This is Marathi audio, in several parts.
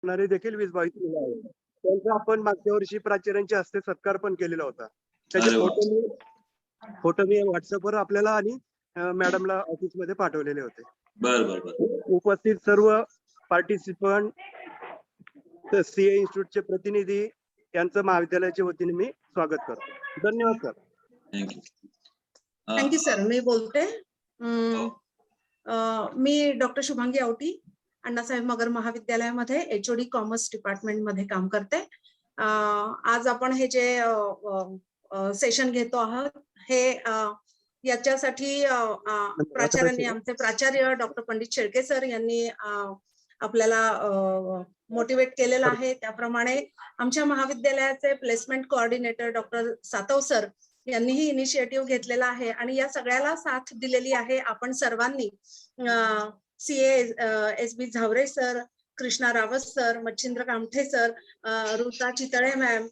करणारे देखील 20-22 मुलं आहेत. त्यांचा आपण मागच्या वर्षी प्राचार्यांच्या हस्ते सत्कार पण केलेला होता. त्याचे फोटो मी व्हॉट्सअपवर आपल्याला आणि मॅडमला ऑफिसमध्ये पाठवलेले होते. उपस्थित सर्व पार्टिसिपंट, सीए इन्स्टिट्यूटचे प्रतिनिधी यांचं महाविद्यालयाच्या वतीने मी स्वागत करतो. धन्यवाद सर. Thank you sir. मी बोलते. मी डॉक्टर शुभांगी आवटी, अण्णासाहेब मगर महाविद्यालयामध्ये HOD कॉमर्स डिपार्टमेंट मध्ये काम करते. आज आपण हे जे सेशन घेतो आहोत हे याच्यासाठी प्राचार्यांनी, आमचे प्राचार्य डॉक्टर पंडित शेळके सर यांनी आपल्याला मोटिवेट केलेलं आहे. त्याप्रमाणे आमच्या महाविद्यालयाचे placement coordinator doctor Satav sir यांनीही इनिशिएटिव्ह घेतलेला आहे आणि या सगळ्याला साथ दिलेली आहे आपण सर्वांनी. CA SB Zaware sir, Krishna Rawat sir, Machhindra Kamthe sir, Ruta Chitale ma'am,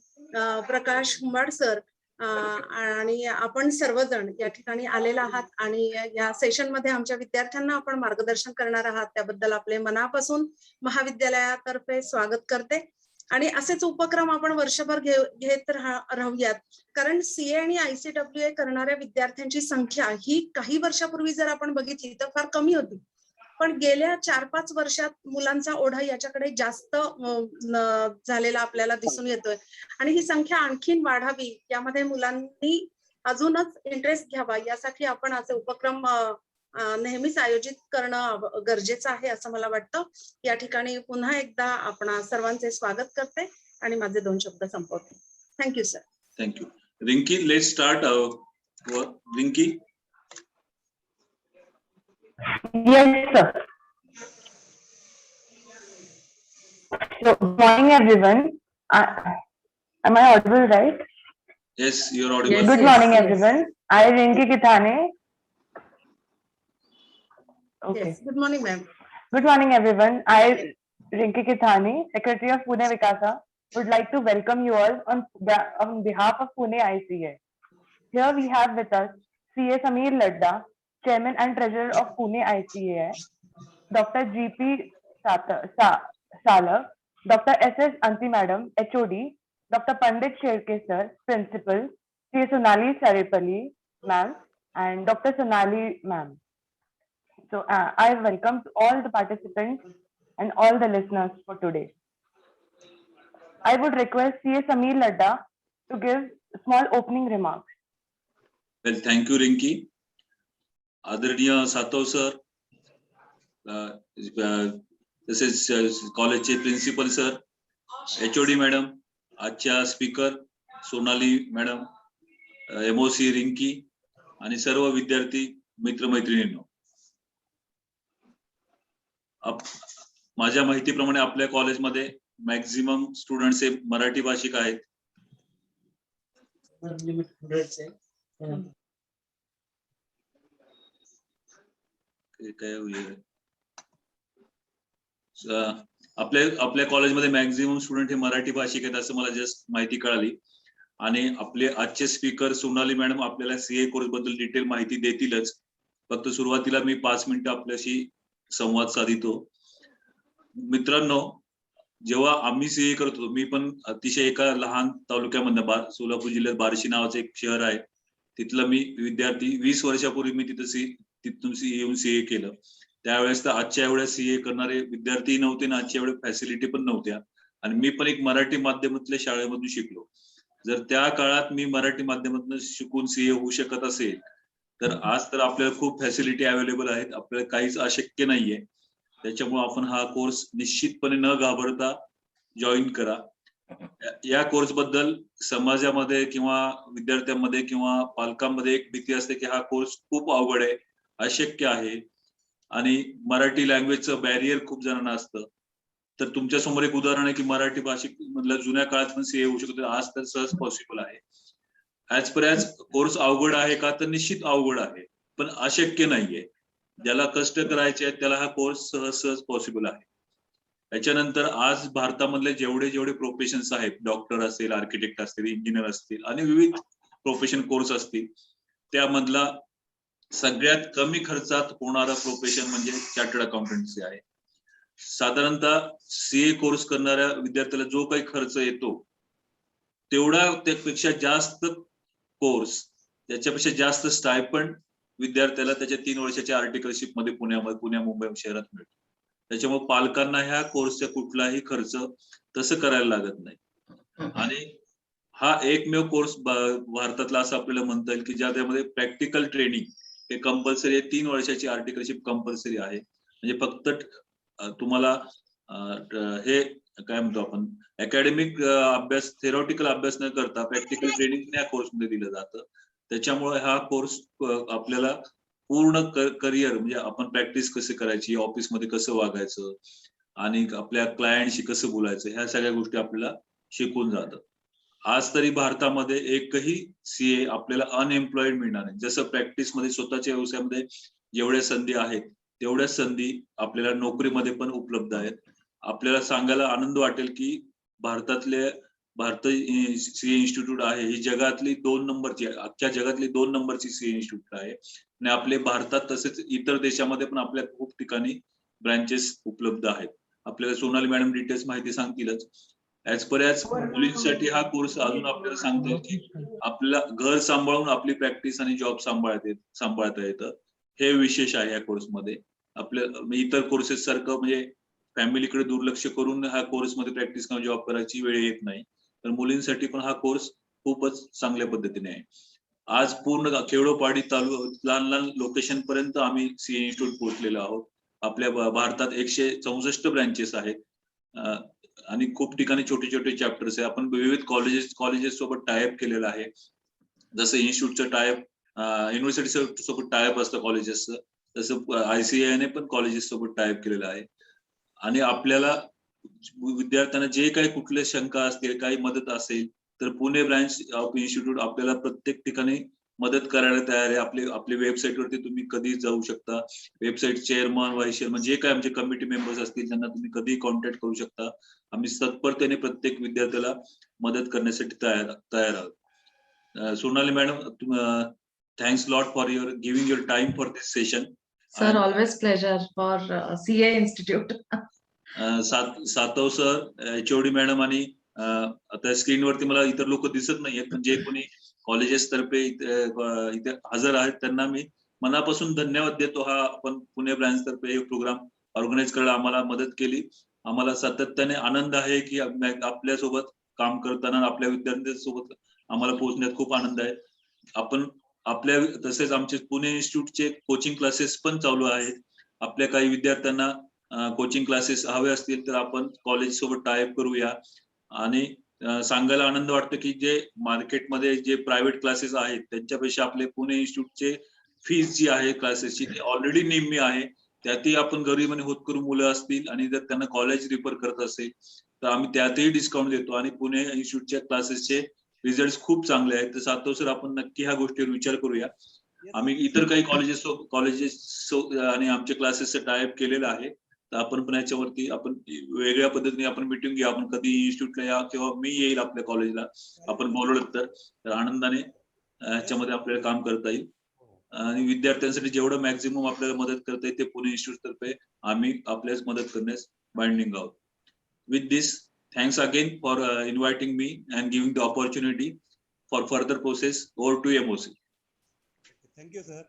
Prakash Humbad sir आणि आपण सर्वजण या ठिकाणी आलेला आहात आणि या सेशन मध्ये आमच्या विद्यार्थ्यांना आपण मार्गदर्शन करणार आहात त्याबद्दल आपले मनापासून महाविद्यालयातर्फे स्वागत करते. आणि असेच उपक्रम आपण वर्षभर घेत राहूयात, कारण CA आणि ICWA करणाऱ्या विद्यार्थ्यांची संख्या ही काही वर्षापूर्वी जर आपण बघितली तर फार कमी होती, पण गेल्या 4-5 वर्षात मुलांचा ओढा याच्याकडे जास्त झालेला आपल्याला दिसून येतोय आणि ही संख्या आणखीन वाढावी, यामध्ये मुलांनी अजूनच इंटरेस्ट घ्यावा यासाठी आपण असे उपक्रम नेहमीच आयोजित करणं गरजेचं आहे असं मला वाटतं. या ठिकाणी पुन्हा एकदा आपण सर्वांचे स्वागत करते आणि माझे 2 शब्द संपवते. Thank you sir. Thank you. Rinki, let's start. Rinki. Yes, sir. So, good morning, everyone. Am I audible, right? Yes, you're audible. Yes, good morning, everyone. I, Rinki Kithane. Okay. Yes, good morning, ma'am. Good morning, everyone. I, Rinki Kithane, Secretary of Pune Vikasa, would like to welcome you all on behalf of Pune ICA. Here we have with us CA Sameer Ladda, Chairman and Treasurer of Pune ICA, Dr. GP Salak, Dr. SS Anti Madam, HOD, Dr. Pandit Sherke Sir, Principal, CA Sonali Saripalli Ma'am, and Dr. Sonali Ma'am. So I welcome all the participants and all the listeners for today. I would request CA Sameer Ladda to give small opening remarks. Well, thank you, Rinki. आदरणीय सातव सर, तसेच कॉलेजचे प्रिन्सिपल सर, HOD मॅडम, आजच्या speaker Sonali madam, MOC Rinki आणि सर्व विद्यार्थी मित्रमैत्रिणींनो, माझ्या माहितीप्रमाणे आपल्या कॉलेजमध्ये मॅक्झिमम स्टुडंट्स हे मराठी भाषिक आहेत. आपल्या कॉलेजमध्ये मॅक्झिमम स्टुडंट हे मराठी भाषिक आहेत असं मला जस्ट माहिती कळाली. आणि आपले आजचे स्पीकर सोनाली मॅडम आपल्याला CA कोर्स बद्दल डिटेल माहिती देतीलच. फक्त सुरुवातीला मी 5 मिनिटं आपल्याशी संवाद साधितो. मित्रांनो, जेव्हा आम्ही CA करत होतो, मी पण अतिशय एका लहान तालुक्यामधनं, सोलापूर जिल्ह्यात बार्शी नावाचं एक शहर आहे, तिथला मी विद्यार्थी. 20 वर्षापूर्वी मी तिथून येऊन CA केलं. त्यावेळेस तर आजच्या एवढ्या CA करणारे विद्यार्थी नव्हते ना, आजच्या एवढ्या फॅसिलिटी पण नव्हत्या. आणि मी पण एक मराठी माध्यमातल्या शाळेमधून शिकलो. जर त्या काळात मी मराठी माध्यमातून शिकून CA होऊ शकत असेल, तर आज तर आपल्याला खूप फॅसिलिटी अवेलेबल आहेत. आपल्याला काहीच अशक्य नाहीये. त्याच्यामुळे आपण हा कोर्स निश्चितपणे न घाबरता जॉईन करा. या कोर्स बद्दल समाजामध्ये किंवा विद्यार्थ्यांमध्ये किंवा पालकांमध्ये एक भीती असते की हा कोर्स खूप अवघड आहे, अशक्य आहे आणि मराठी लँग्वेजचं बॅरियर खूप जणांना असतं. तर तुमच्या समोर एक उदाहरण आहे की मराठी भाषिक मधल्या जुन्या काळात पण CA होऊ शकतो, आज तर सहज पॉसिबल आहे. ऍज पर ऍज कोर्स अवघड आहे का, तर निश्चित अवघड आहे, पण अशक्य नाहीये. ज्याला कष्ट करायचे आहेत त्याला हा कोर्स सहज पॉसिबल आहे. त्याच्यानंतर आज भारतामधले जेवढे प्रोफेशन्स आहेत, डॉक्टर असेल, आर्किटेक्ट असतील, इंजिनियर असतील आणि विविध प्रोफेशन कोर्स असतील, त्यामधला सगळ्यात कमी खर्चात होणारा प्रोफेशन म्हणजे चार्टर्ड अकाउंटन्सी आहे. साधारणतः सीए कोर्स करणाऱ्या विद्यार्थ्याला जो काही खर्च येतो तेवढा त्यापेक्षा जास्त कोर्स, त्याच्यापेक्षा जास्त स्टायपंड विद्यार्थ्याला त्याच्या 3 वर्षाच्या आर्टिकलशिप मध्ये पुण्या मुंबई शहरात मिळतो. त्याच्यामुळे पालकांना ह्या कोर्सचा कुठलाही खर्च तसं करायला लागत नाही. आणि हा एकमेव कोर्स भारतातला असं आपल्याला म्हणता येईल की ज्यामध्ये प्रॅक्टिकल ट्रेनिंग हे कंपल्सरी आहे. 3 वर्षाची आर्टिकलशिप कंपल्सरी आहे. म्हणजे फक्त तुम्हाला हे काय म्हणतो आपण अकॅडमिक अभ्यास, थेरॉटिकल अभ्यास न करता प्रॅक्टिकल ट्रेनिंग या कोर्समध्ये दिलं जातं. त्याच्यामुळे हा कोर्स आपल्याला पूर्ण करिअर म्हणजे आपण प्रॅक्टिस कशी करायची, ऑफिसमध्ये कसं वागायचं आणि आपल्या क्लायंटशी कसं बोलायचं, ह्या सगळ्या गोष्टी आपल्याला शिकून जातात. आज तरी भारतामध्ये एकही सीए आपल्याला अनएम्प्लॉईड मिळणार नाही. जसं प्रॅक्टिसमध्ये स्वतःच्या व्यवसायामध्ये जेवढ्या संधी आहेत तेवढ्याच संधी आपल्याला नोकरीमध्ये पण उपलब्ध आहेत. आपल्याला सांगायला आनंद वाटेल की भारत सीए इन्स्टिट्यूट आहे ही जगातली 2 नंबरची, अख्ख्या जगातली 2 नंबरची सीए इन्स्टिट्यूट आहे. आणि आपले भारतात तसेच इतर देशामध्ये पण आपल्या खूप ठिकाणी ब्रांचेस उपलब्ध आहेत. आपल्याला सोनाली मॅडम डिटेल्स माहिती सांगतीलच. ऍज पर ऍज मुलींसाठी हा कोर्स अजून आपल्याला सांगता येईल की आपल्याला घर सांभाळून आपली प्रॅक्टिस आणि जॉब सांभाळता येतं. हे विशेष आहे या कोर्समध्ये. आपल्या इतर कोर्सेस सारखं म्हणजे फॅमिलीकडे दुर्लक्ष करून हा कोर्समध्ये प्रॅक्टिस किंवा जॉब करायची वेळ येत नाही. तर मुलींसाठी पण हा कोर्स खूपच चांगल्या पद्धतीने आहे. आज पूर्ण खेडोपाडी लहान लहान लोकेशन पर्यंत आम्ही सीए इन्स्टिट्यूट पोहोचलेलो आहोत. आपल्या भारतात 164 ब्रँचेस आहेत आणि खूप ठिकाणी छोटे छोटे चॅप्टर्स आहे. आपण विविध कॉलेजेस सोबत टायअप केलेलं आहे. जसं इन्स्टिट्यूटचं टायअप युनिव्हर्सिटी सोबत टायअप असतं कॉलेजेसचं, तसं ICAI ने पण कॉलेजेस सोबत टायअप केलेलं आहे. आणि आपल्याला विद्यार्थ्यांना जे काही कुठले शंका असतील, काही मदत असेल तर पुणे ब्रांच ऑफ इन्स्टिट्यूट आपल्याला प्रत्येक ठिकाणी मदत करायला तयार आहे. आपली वेबसाईटवरती तुम्ही कधी जाऊ शकता. वेबसाईट चेअरमन, व्हाईस चेअरमन जे काही आमचे कमिटी मेंबर्स असतील त्यांना तुम्ही कधीही कॉन्टॅक्ट करू शकता. आम्ही तत्परतेने प्रत्येक विद्यार्थ्याला मदत करण्यासाठी तयार आहोत. Sonali madam, thanks lot for giving your time for this session. Sir, always pleasure for CA Institute. Satav sir, HOD madam आणि आता स्क्रीनवरती मला इतर लोक दिसत नाहीयेत, पण जे कोणी कॉलेजेस तर्फे इथे हजर आहेत त्यांना मी मनापासून धन्यवाद देतो. हा आपण पुणे ब्रांच तर्फे हे प्रोग्राम ऑर्गनाईज करायला आम्हाला मदत केली. आम्हाला सातत्याने आनंद आहे की आपल्यासोबत काम करताना आपल्या विद्यार्थ्यांसोबत आम्हाला पोहोचण्यात खूप आनंद आहे. आपण तसेच आमचे पुणे इन्स्टिट्यूटचे कोचिंग क्लासेस पण चालू आहेत. आपल्या काही विद्यार्थ्यांना कोचिंग क्लासेस हवे असतील तर आपण कॉलेज सोबत टायअप करूया. आणि सांगायला आनंद वाटतो की जे मार्केटमध्ये जे प्रायव्हेट क्लासेस आहेत त्यांच्यापेक्षा आपले पुणे इन्स्टिट्यूटचे फीस जी आहे क्लासेसची ती ऑलरेडी निम्मी आहे. त्यातही आपण गरीब होतकरू मुलं असतील आणि जर त्यांना कॉलेज रिफर करत असेल तर आम्ही त्यातही डिस्काउंट देतो. आणि पुणे इन्स्टिट्यूटच्या क्लासेसचे रिझल्ट खूप चांगले आहेत. तर सातव सर आपण नक्की ह्या गोष्टीवर विचार करूया. आम्ही इतर काही कॉलेजेस आणि आमचे क्लासेसचं टायअप केलेलं आहे. तर आपण पण याच्यावरती आपण वेगळ्या पद्धतीने आपण मिटिंग घेऊ. आपण कधी इन्स्टिट्यूटला या किंवा मी येईल आपल्या कॉलेजला, आपण बोलवलं तर आनंदाने ह्याच्यामध्ये आपल्याला काम करता येईल. आणि विद्यार्थ्यांसाठी जेवढं मॅक्झिमम आपल्याला मदत करता येईल ते पुणे इन्स्टिट्यूट तर्फे आम्ही आपल्याच मदत करण्यास बाइंडिंग आहोत. With this, thanks again for inviting me and giving the opportunity for further process. Over to MOC. Thank you, sir.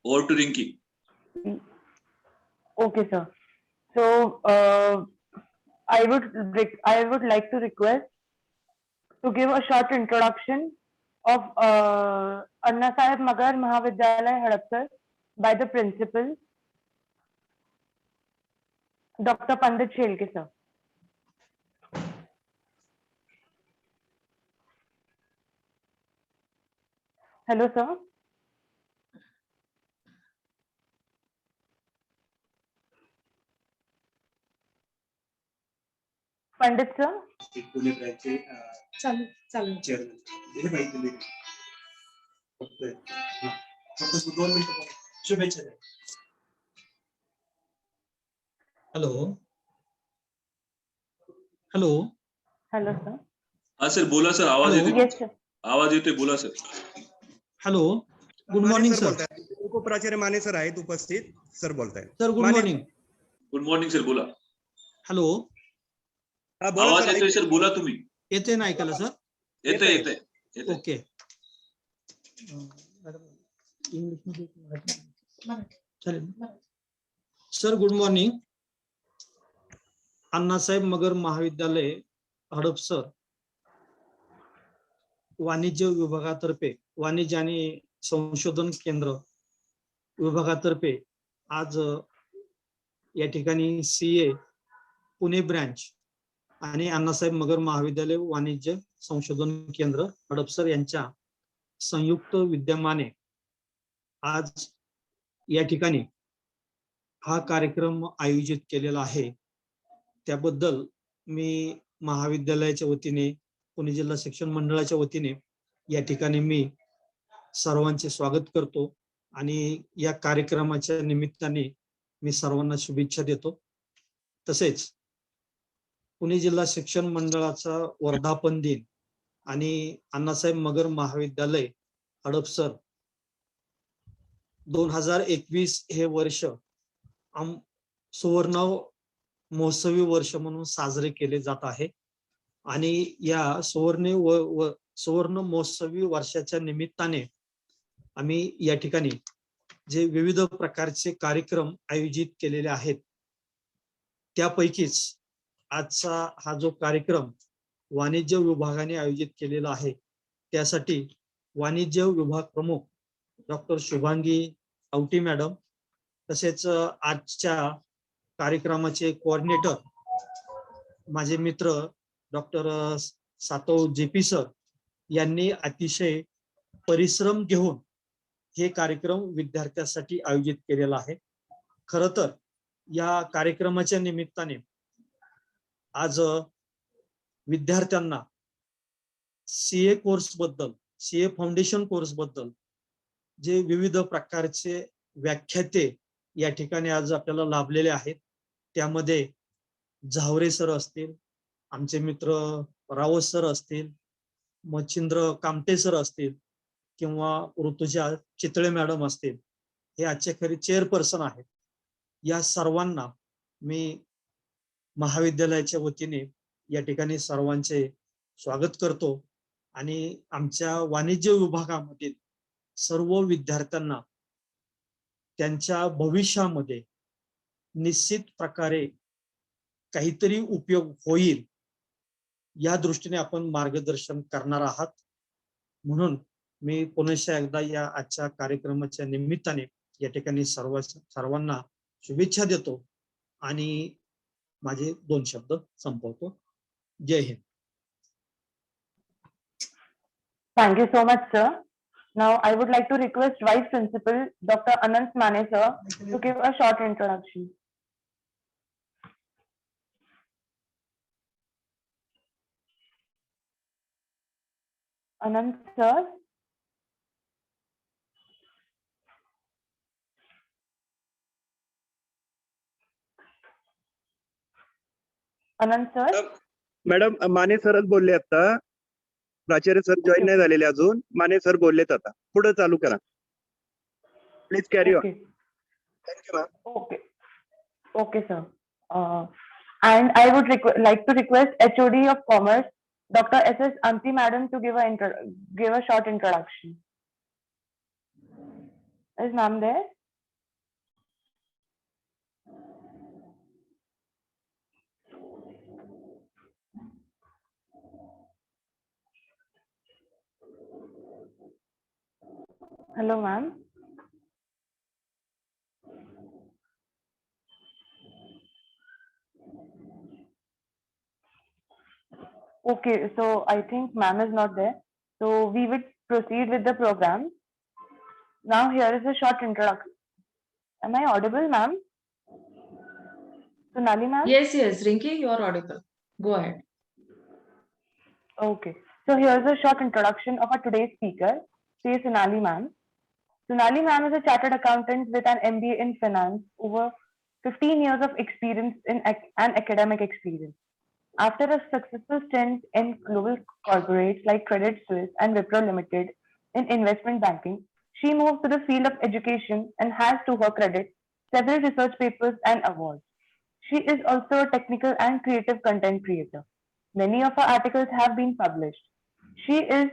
Over to Rinki. Okay, sir. So I would like to request to give a short introduction of Anna Saheb Magar Mahavidyalaya, Hadapsar, by the principal, Dr. Pandit Shelke, sir. Hello, sir. Pandit, sir. Pune ब्रँचचे चालेल. चेअरमन फक्त 2 मिनिटं. शुभेच्छा. Hello hello Hello, sir. हा सर बोला सर, आवाज Hello. येतोय. Yes, sir. आवाज येतोय, बोला sir. Hello good morning sir. उपप्राचार्य माने सर आहेत उपस्थित, सर बोलताय. Sir good Mane- morning. Good morning sir, बोला. हॅलो, हा, बोला आवाज सर, येतोय सर, बोला तुम्ही. येते ना ऐकायला सर? येतंय येतंय. येतंय येतंय. ओके. इंग्लिशमध्ये चालेल. Sir good morning. Annasaheb Magar महाविद्यालय हडपसर वाणिज्य विभागातर्फे, वाणिज्य आणि संशोधन केंद्र विभागातर्फे आज या ठिकाणी CA पुणे ब्रँच आणि अण्णासाहेब मगर महाविद्यालय वाणिज्य संशोधन केंद्र हडपसर यांच्या संयुक्त विद्यमाने आज या ठिकाणी हा कार्यक्रम आयोजित केलेला आहे. त्याबद्दल मी महाविद्यालयाच्या वतीने, पुणे जिल्हा शिक्षण मंडळाच्या वतीने या ठिकाणी मी सर्वांचे स्वागत करतो आणि या कार्यक्रमाच्या निमित्ताने मी सर्वांना शुभेच्छा देतो. तसेच पुणे जिल्हा शिक्षण मंडळाचा वर्धापन दिन आणि अण्णासाहेब मगर महाविद्यालय हडपसर 2021 हे वर्ष सुवर्ण महोत्सवी वर्ष म्हणून साजरे केले जात आहे. आणि या सुवर्ण महोत्सवी वर्षाच्या निमित्ताने आम्ही या ठिकाणी जे विविध प्रकारचे कार्यक्रम आयोजित केलेले आहेत, त्यापैकीच आजचा हा जो कार्यक्रम वाणिज्य विभागाने आयोजित केलेला आहे, त्यासाठी वाणिज्य विभाग प्रमुख डॉक्टर शुभांगी आवटी मॅडम, तसेच आजच्या कार्यक्रमाचे कोऑर्डिनेटर माझे मित्र डॉक्टर सातव JP सर यांनी अतिशय परिश्रम घेऊन हे कार्यक्रम विद्यार्थ्यांसाठी आयोजित केलेला आहे. खरं तर या कार्यक्रमाच्या निमित्ताने आज विद्यार्थ्यांना CA कोर्स बद्दल, CA फाउंडेशन कोर्स बद्दल जे विविध प्रकारचे व्याख्याते या ठिकाणी आज आपल्याला लाभलेले आहेत, त्यामध्ये झावरे सर असतील, आमचे मित्र रावत सर असतील, मच्छिंद्र कामटे सर असतील किंवा ऋतुजा चितळे मॅडम असतील, हे आजचे खरे चेअरपर्सन आहेत. या सर्वांना मी महाविद्यालयाच्या वतीने या ठिकाणी सर्वांचे स्वागत करतो आणि आमच्या वाणिज्य विभागामधील सर्व विद्यार्थ्यांना त्यांच्या भविष्यामध्ये निश्चित प्रकारे काहीतरी उपयोग होईल या दृष्टीने आपण मार्गदर्शन करणार आहात. म्हणून मी पुन्हा एकदा या आजच्या कार्यक्रमाच्या निमित्ताने या ठिकाणी सर्वांना शुभेच्छा देतो आणि माझे 2 शब्द संपवतो. जय Hind. Thank you so much, sir. Now, I would like to request Vice Principal Dr. Anant Mane, sir, to give a short introduction. Anant, sir. Anant, sir. Madam, Mane सरच बोलले आता. प्राचार्य सर जॉईन नाही झालेले अजून. माने सर बोललेत आता. पुढे चालू करा. Please carry on. Okay. Thank you ma'am. Okay. Okay, sir. And I would like to request HOD of Commerce, Dr. SS Anti Madam, to give a short introduction. Is ma'am there? Hello, ma'am. Okay, so I think ma'am is not there. So we would proceed with the program. Now here is a short introduction. Am I audible, ma'am? Sonali, ma'am? Yes, Rinki, you are audible. Go ahead. Okay. So here's a short introduction of our today's speaker, C. Sonali, ma'am. Sonali, ma'am, is a chartered accountant with an MBA in finance, over 15 years of experience and academic experience. After a successful stint in global corporates like Credit Suisse and Wipro Limited in investment banking, She moved to the field of education and has to her credit several research papers and awards. She is also a technical and creative content creator. Many of her articles have been published. She is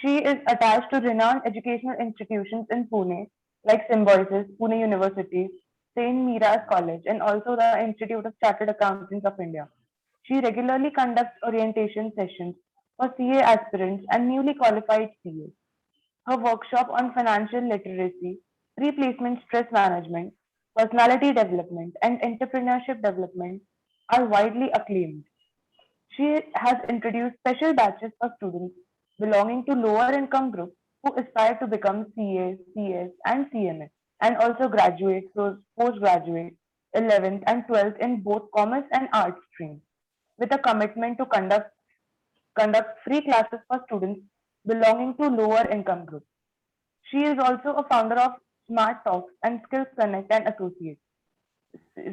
she is attached to renowned educational institutions in Pune like Symbiosis, Pune University, St. Mira's College, and also the Institute of Chartered Accountants of India. She regularly conducts orientation sessions for CA aspirants and newly qualified CAs. Her workshop on financial literacy, pre-placement stress management, personality development, and entrepreneurship development are widely acclaimed. She has introduced special batches for students belonging to lower income groups who aspire to become CA, CS, and CMA, and also graduate, so postgraduate, 11th and 12th in both commerce and arts streams, with a commitment to conduct free classes for students belonging to lower income groups. She is also a founder of Smart Talks and Skills Connect and Associates.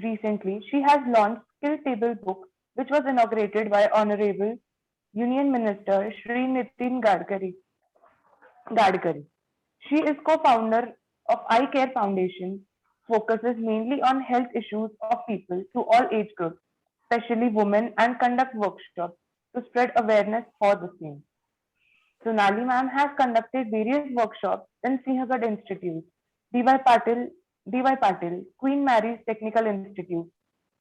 Recently, she has launched Skill Table book, which was inaugurated by Honorable Union Minister Shri Nitin Gadkari. She is co-founder of Eye Care Foundation, focuses mainly on health issues of people through all age groups, especially women, and conduct workshops to spread awareness for the same. Sonali ma'am has conducted various workshops in Sinhagad Institute, D.Y. Patil, D.Y. Patil, Queen Mary's Technical Institute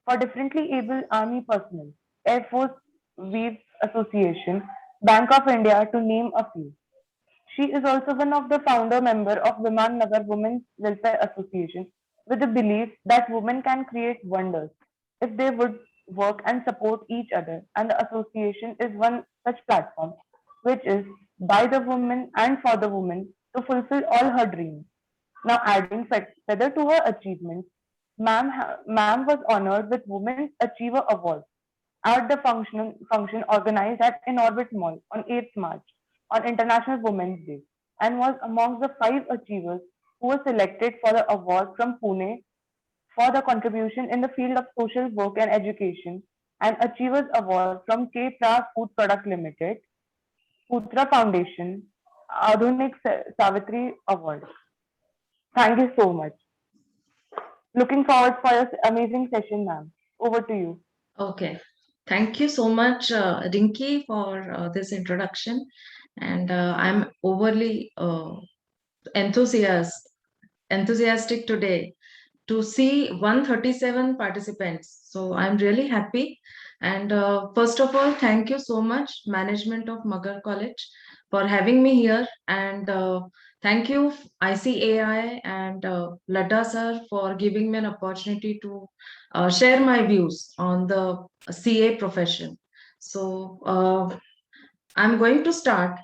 for differently able army personnel, Air Force Weaves Association, Bank of India to name a few. She is also one of the founder member of Viman Nagar Women's Welfare Association with the belief that women can create wonders if they would work and support each other, and the association is one such platform which is by the woman and for the woman to fulfill all her dreams. Now adding feather to her achievements, ma'am was honored with Women's Achiever Award at the function organized at Inorbit Mall on 8th March on International Women's Day, and was amongst the 5 achievers who were selected for the award from Pune for the contribution in the field of social work and education, and Achievers Award from K. Pra Food Product Limited, Putra Foundation, Adhunik Savitri Award. Thank you so much. Looking forward for your amazing session, ma'am. Over to you. Okay. Thank you so much, Rinki, for this introduction. And I'm overly enthusiastic today to see 137 participants. So I'm really happy. And first of all, thank you so much, management of Magar College, for having me here. And thank you, ICAI and Ladda sir, for giving me an opportunity to share my views on the CA profession. So I'm going to start.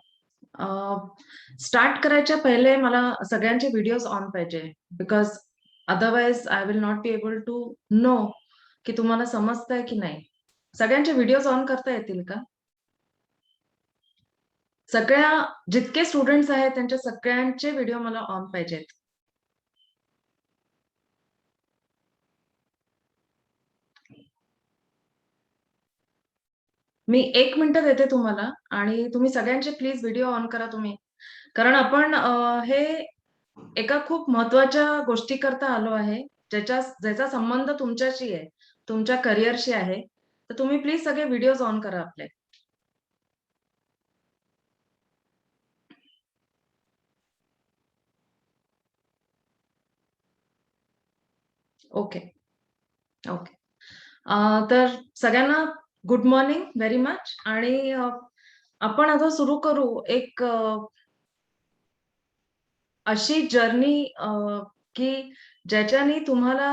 Start करायच्या पहिले मला सगळ्यांचे व्हिडिओज ऑन पाहिजे, because otherwise I will not be able to know की तुम्हाला समजतंय की नाही. सगळ्यांचे व्हिडिओज ऑन करता येतील का? सगळ्या जितके स्टुडंट्स आहेत त्यांच्या सगळ्यांचे व्हिडिओ मला ऑन पाहिजेत. मी 1 मिनिट देते तुम्हाला आणि तुम्ही सगळ्यांचे प्लीज व्हिडिओ ऑन करा तुम्ही, कारण आपण हे एका खूप महत्वाच्या गोष्टी करता आलो आहे, ज्याचा संबंध तुमच्याशी आहे, तुमच्या करिअरशी आहे. तर तुम्ही प्लीज सगळे व्हिडिओज ऑन करा आपले. Okay okay. तर सगळ्यांना गुड मॉर्निंग व्हेरी मच. आणि आपण आता सुरू करू एक अशी जर्नी की ज्याच्याने तुम्हाला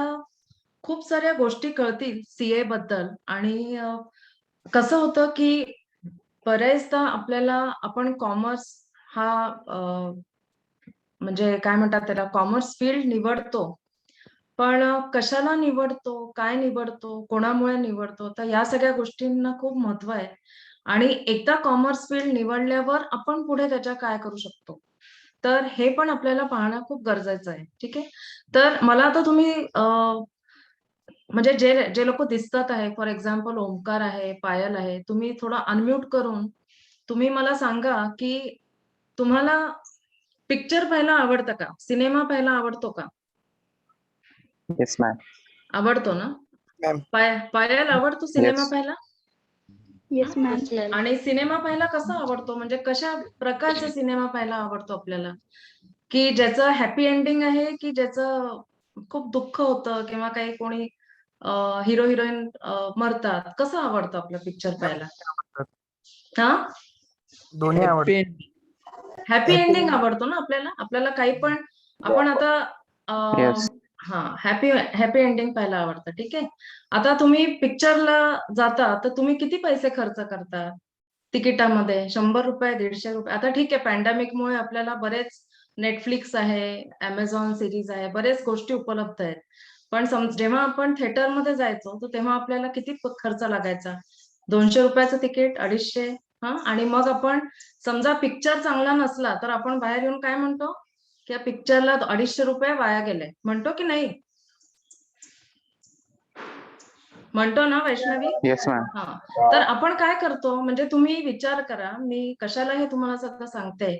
खूप साऱ्या गोष्टी कळतील सीए बद्दल. आणि कसं होतं की बरेचदा आपल्याला आपण कॉमर्स हा म्हणजे काय म्हणतात त्याला, कॉमर्स फील्ड निवडतो, पण कशाला निवडतो, काय निवडतो, कोणामुळे निवडतो, तर या सगळ्या गोष्टींना खूप महत्व आहे. आणि एकदा कॉमर्स फील्ड निवडल्यावर आपण पुढे त्याच्या काय करू शकतो, तर हे पण आपल्याला पाहणं खूप गरजेचं आहे. ठीक आहे. तर मला आता तुम्ही म्हणजे जे लोक दिसतात आहे, फॉर एक्झाम्पल ओमकार आहे, पायल आहे, तुम्ही थोडं अनम्यूट करून तुम्ही मला सांगा की तुम्हाला पिक्चर पाहायला आवडतं का? सिनेमा पाहायला आवडतो का? Yes ma'am. आवडतो ना? मॅम. पाहायला आवडतो सिनेमा Yes. पाहायला? Yes ma'am. आणि सिनेमा पाहायला कसा आवडतो? म्हणजे कशा प्रकारचा सिनेमा पाहायला आवडतो आपल्याला? की ज्याचं हॅपी एंडिंग आहे, की ज्याचं खूप दुःख होतं किंवा काही कोणी हिरो हिरोईन मरतात, कसं आवडतं आपलं पिक्चर पाहायला? हा, दोन्ही आवडते. हॅपी एंडिंग आवडतो ना आपल्याला? आपल्याला काही पण आपण आता Yes. हा, हॅपी एंडिंग पाहायला आवडतं. ठीक आहे. आता तुम्ही पिक्चरला जाता तर तुम्ही किती पैसे खर्च करता तिकिटामध्ये? 100 रुपये, 150 रुपये? आता ठीक आहे, पॅन्डेमिकमुळे आपल्याला बरेच नेटफ्लिक्स आहे, Amazon सिरीज आहे, बरेच गोष्टी उपलब्ध आहेत. पण जेव्हा आपण थिएटरमध्ये जायचो तर तेव्हा आपल्याला किती खर्च लागायचा? 200 रुपयाचं तिकीट, 250. हा, आणि मग आपण समजा पिक्चर चांगला नसला तर आपण बाहेर येऊन काय म्हणतो? की या पिक्चरला 250 रुपये वाया गेले, म्हणतो की नाही? म्हणतो ना वैष्णवी? Yes ma'am. हा, तर आपण काय करतो, म्हणजे तुम्ही विचार करा, मी कशाला हे तुम्हाला सगळं सांगते,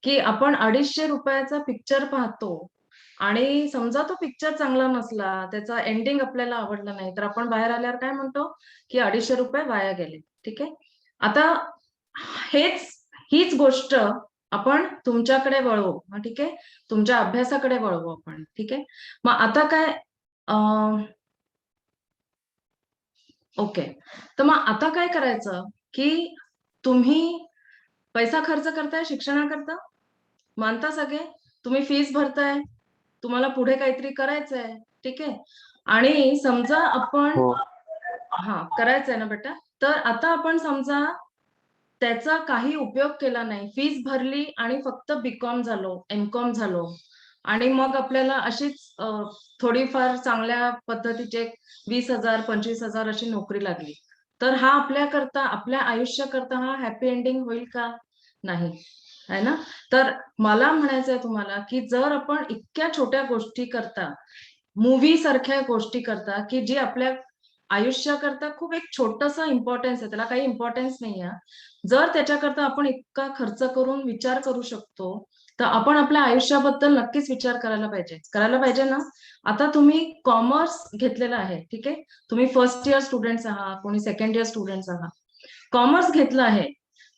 की आपण 250 रुपयाचा पिक्चर पाहतो आणि समजा तो पिक्चर चांगला नसला, त्याचा एंडिंग आपल्याला आवडलं नाही, तर आपण बाहेर आल्यावर काय म्हणतो? की 250 रुपये वाया गेले. ठीक आहे. आता हीच गोष्ट आपण तुमच्याकडे वळवू. ठीक आहे. तुमच्या अभ्यासाकडे वळवू आपण. ठीक आहे. मग आता काय, ओके, तर मग आता काय करायचं, की तुम्ही पैसा खर्च करताय शिक्षणाकरता, मानता सगळे? तुम्ही फीस भरताय, तुम्हाला पुढे काहीतरी करायचंय. ठीक आहे. आणि समजा आपण हो. हा, करायचंय ना बेटा? तर आता आपण समजा त्याचा काही उपयोग केला नाही, फीस भरली आणि फक्त बीकॉम झालो, एमकॉम झालो, आणि मग आपल्याला अशीच थोडीफार चांगल्या पद्धतीचे 20,000 25,000 अशी नोकरी लागली, तर हा आपल्याकरता, आपल्या आयुष्याकरता हा हॅपी एंडिंग होईल का? नाही, आहे ना? तर मला म्हणायचंय तुम्हाला, की जर आपण इतक्या छोट्या गोष्टी करता, मूवी सारख्या गोष्टी करता, की जी आपल्या आयुष्याकरता खूप एक छोटंसं इम्पॉर्टन्स आहे, त्याला काही इम्पॉर्टन्स नाही आहे, जर त्याच्याकरता आपण इतका खर्च करून विचार करू शकतो, तर आपण आपल्या आयुष्याबद्दल नक्कीच विचार करायला पाहिजे ना? आता तुम्ही कॉमर्स घेतलेलं आहे. ठीक आहे. तुम्ही फर्स्ट इयर स्टुडंट्स आहात, कोणी सेकंड इयर स्टुडंट्स आहात. कॉमर्स घेतलं आहे,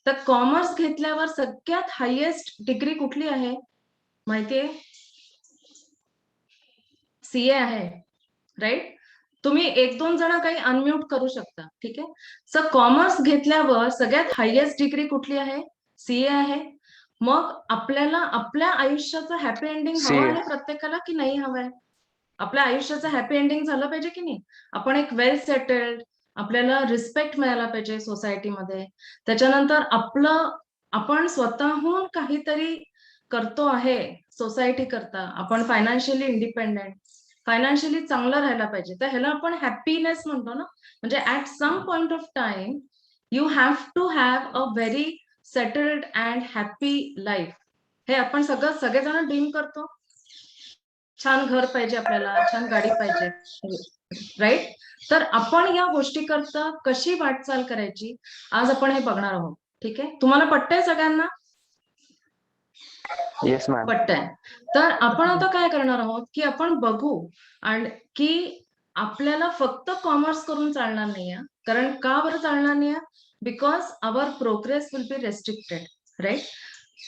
तर कॉमर्स घेतल्यावर सगळ्यात हायेस्ट डिग्री कुठली आहे माहितीये? सीए आहे, राईट? तुम्ही 1-2 जण काही अनम्यूट करू शकता. ठीक आहे. सर, कॉमर्स घेतल्यावर सगळ्यात हायेस्ट डिग्री कुठली आहे? सीए आहे. मग आपल्याला आपल्या आयुष्याचं हॅपी एंडिंग हवं CA. आहे प्रत्येकाला, की नाही हवंय? आपल्या आयुष्याचं हॅपी एंडिंग झालं पाहिजे की नाही? आपण एक वेल सेटल्ड, आपल्याला रिस्पेक्ट मिळायला पाहिजे सोसायटीमध्ये. त्याच्यानंतर आपण स्वतःहून काहीतरी करतो आहे सोसायटी करता, आपण फायनान्शियली इंडिपेंडेंट, फायनान्शियली चांगलं राहायला पाहिजे. तर ह्याला आपण हॅपीनेस म्हणतो ना. म्हणजे at some point of time you have to have a very settled and happy life. हे आपण सगळेजण ड्रीम करतो. छान घर पाहिजे आपल्याला, छान गाडी पाहिजे, राईट? तर आपण या गोष्टी करता कशी वाटचाल करायची, आज आपण हे बघणार आहोत. ठीक आहे. तुम्हाला पटतंय सगळ्यांना? Yes ma'am. पटतंय. तर आपण आता काय करणार आहोत, की आपण बघू आणि की आपल्याला फक्त कॉमर्स करून चालणार नाहीये. कारण का बरं चालणार नाहीये? Because our progress will be restricted, right?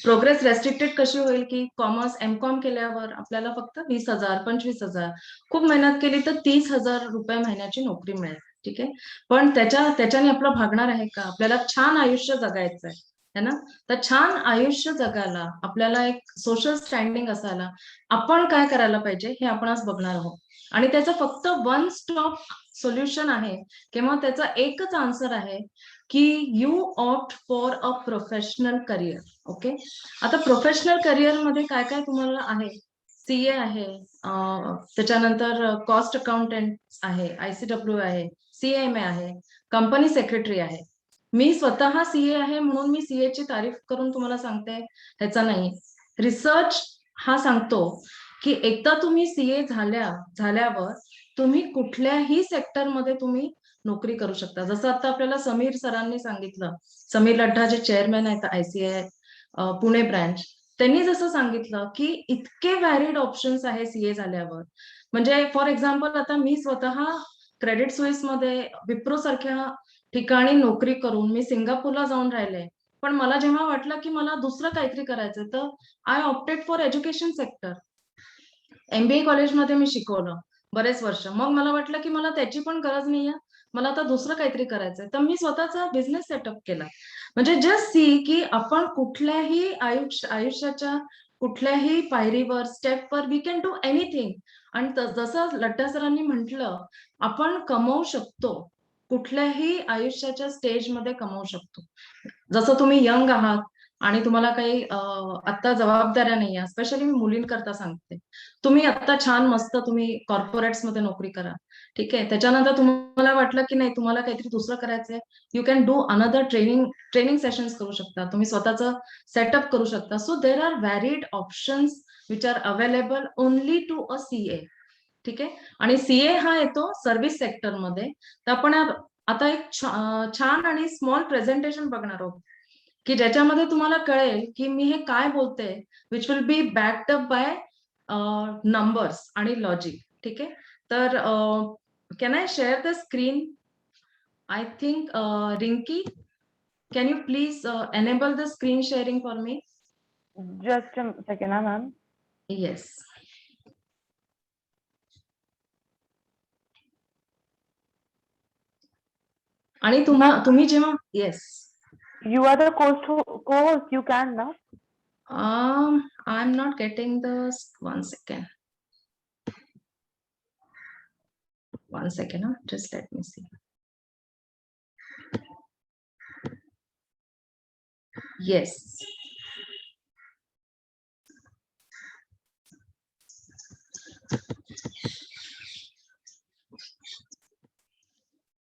Progress restricted कशी होईल, की कॉमर्स एमकॉम केल्यावर आपल्याला फक्त 20,000 25,000, खूप मेहनत केली तर 30,000 रुपये महिन्याची नोकरी मिळेल. ठीक आहे. पण त्याच्याने आपलं भागणार आहे का? आपल्याला छान आयुष्य जगायचंय, है ना? तर छान आयुष्य जगायला आपल्याला एक सोशल स्टँडिंग असायला आपण काय करायला पाहिजे हे आपण आज बघणार आहोत. आणि त्याचं फक्त वन स्टॉप सोल्युशन आहे, किंवा त्याचा एकच आन्सर आहे, की you opt for a professional career. Okay. आता प्रोफेशनल करिअर मध्ये काय काय तुम्हाला आहे? सीए आहे, त्याच्यानंतर कॉस्ट अकाउंटंट आहे, ICW आहे, CMA आहे, कंपनी सेक्रेटरी आहे. मी स्वतः सीए आहे म्हणून मी सीए ची तारीफ करून तुम्हाला सांगते ह्याचा नाही. रिसर्च हा सांगतो की एकदा तुम्ही सीए झाल्यावर तुम्ही कुठल्याही सेक्टरमध्ये तुम्ही नोकरी करू शकता. जसं आता आपल्याला समीर सरांनी सांगितलं, समीर लड्ढा जे चेअरमॅन आहेत ICAI पुणे ब्रँच, त्यांनी जसं सांगितलं की इतके व्हॅरिड ऑप्शन्स आहे सीए झाल्यावर. म्हणजे फॉर एक्झाम्पल आता मी स्वतः क्रेडिट स्विस मध्ये विप्रो सारख्या ठिकाणी नोकरी करून मी सिंगापूरला जाऊन राहिले. पण मला जेव्हा वाटलं की मला दुसरं काहीतरी करायचं तर I opted for education sector. MBA कॉलेजमध्ये मी शिकवलं बरेच वर्ष. मग मला वाटलं की मला त्याची पण गरज नाहीये, मला आता दुसरं काहीतरी करायचंय. तर मी स्वतःचा बिझनेस सेटअप केला. म्हणजे जस्ट सी की आपण कुठल्याही आयुष्याच्या कुठल्याही पायरीवर स्टेपवर वी कॅन डू एनिथिंग. आणि जसं लट्टा सरांनी म्हटलं, आपण कमवू शकतो. कुठल्याही आयुष्याच्या स्टेजमध्ये कमवू शकतो. जसं तुम्ही यंग आहात आणि तुम्हाला काही आता जबाबदाऱ्या नाहीये, स्पेशली मी मुलींकरता सांगते. तुम्ही आता छान मस्त तुम्ही कॉर्पोरेट्स मध्ये नोकरी करा, ठीक आहे. त्याच्यानंतर तुम्हाला वाटलं की नाही तुम्हाला काहीतरी दुसरं करायचंय, you can do another training sessions करू शकता, तुम्ही स्वतःचं सेटअप करू शकता. So there are varied options which are available only to a CA, ठीक आहे. आणि सीए हा येतो सर्व्हिस सेक्टरमध्ये. तर आपण आता एक छान आणि स्मॉल प्रेझेंटेशन बघणार आहोत की ज्याच्यामध्ये तुम्हाला कळेल की मी हे काय बोलते, which will be backed up by numbers आणि लॉजिक, ठीक आहे. तर can I share the screen? I think Rinki, can you please enable the screen sharing for me? Just a second, ma'am. Yes. आणि तुम्ही जेव्हा yes You are the co-host. You can now. I'm not getting the 1 second. 1 second, huh? Just let me see. Yes.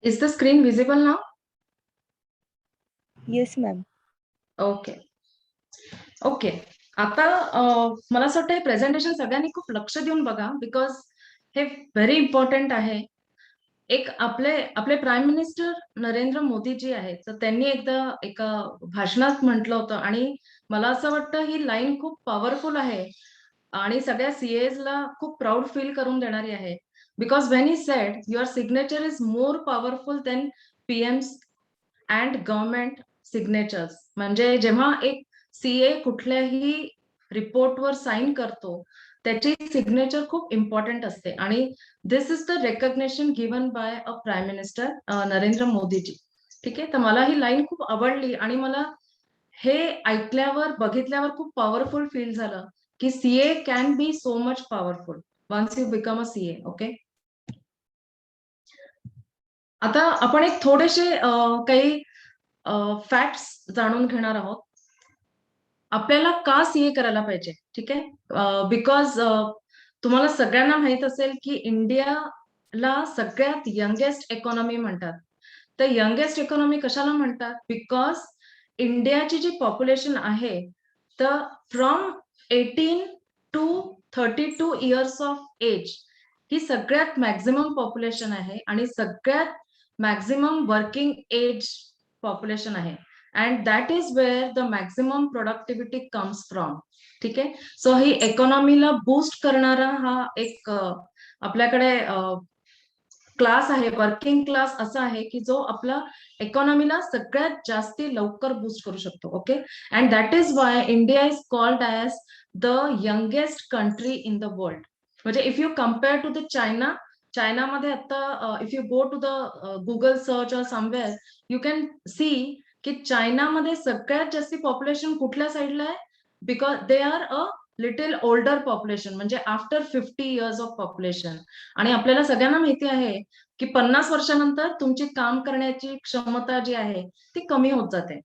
Is the screen visible now? Yes, ma'am. Okay. आता मला असं वाटतं हे प्रेझेंटेशन सगळ्यांनी खूप लक्ष देऊन बघा, बिकॉज हे व्हेरी इम्पॉर्टंट आहे. एक आपले प्राईम मिनिस्टर नरेंद्र मोदीजी आहेत, तर त्यांनी एकदा एका भाषणात म्हटलं होतं आणि मला असं वाटतं ही लाईन खूप पॉवरफुल आहे आणि सगळ्या सीएज ला खूप प्राऊड फील करून देणारी आहे. Because when he said your signature is more powerful than PMs and government signatures. म्हणजे जेव्हा एक सीए कुठल्याही रिपोर्टवर साईन करतो त्याची सिग्नेचर खूप इम्पॉर्टंट असते आणि this is the recognition given by a prime minister Narendra Modiji, ठीक आहे. तर मला ही लाईन खूप आवडली आणि मला हे ऐकल्यावर बघितल्यावर खूप पॉवरफुल फील झालं की CA can be so much powerful once you become a CA. Okay. आता आपण एक थोडेसे काही फॅक्ट्स जाणून घेणार आहोत. आपल्याला का सीए करायला पाहिजे, ठीक आहे. बिकॉज तुम्हाला सगळ्यांना माहित असेल की इंडियाला सगळ्यात यंगेस्ट इकॉनॉमी म्हणतात. तर यंगेस्ट इकॉनॉमी कशाला म्हणतात? बिकॉज इंडियाची जी पॉप्युलेशन आहे तर from 18 to 32 years of age ही सगळ्यात मॅक्झिमम पॉप्युलेशन आहे आणि सगळ्यात मॅक्झिमम वर्किंग एज पॉप्युलेशन आहे. And that is where the maximum productivity comes from, ठीक आहे. सो ही इकॉनॉमीला बूस्ट करणारा हा एक आपल्याकडे क्लास आहे, वर्किंग क्लास असा आहे की जो आपला इकॉनॉमीला सगळ्यात जास्ती लवकर बूस्ट करू शकतो. Okay. And that is why India is called as the youngest country in the world. म्हणजे if you compare to the चायनामध्ये आता if you go to the Google search or somewhere you can see की चायनामध्ये सगळ्यात जास्त पॉप्युलेशन कुठल्या साईडला आहे? Because they are a little older population, म्हणजे आफ्टर 50 इयर्स ऑफ पॉप्युलेशन. आणि आपल्याला सगळ्यांना माहिती आहे की 50 वर्षानंतर तुमची काम करण्याची क्षमता जी आहे ती कमी होत जाते.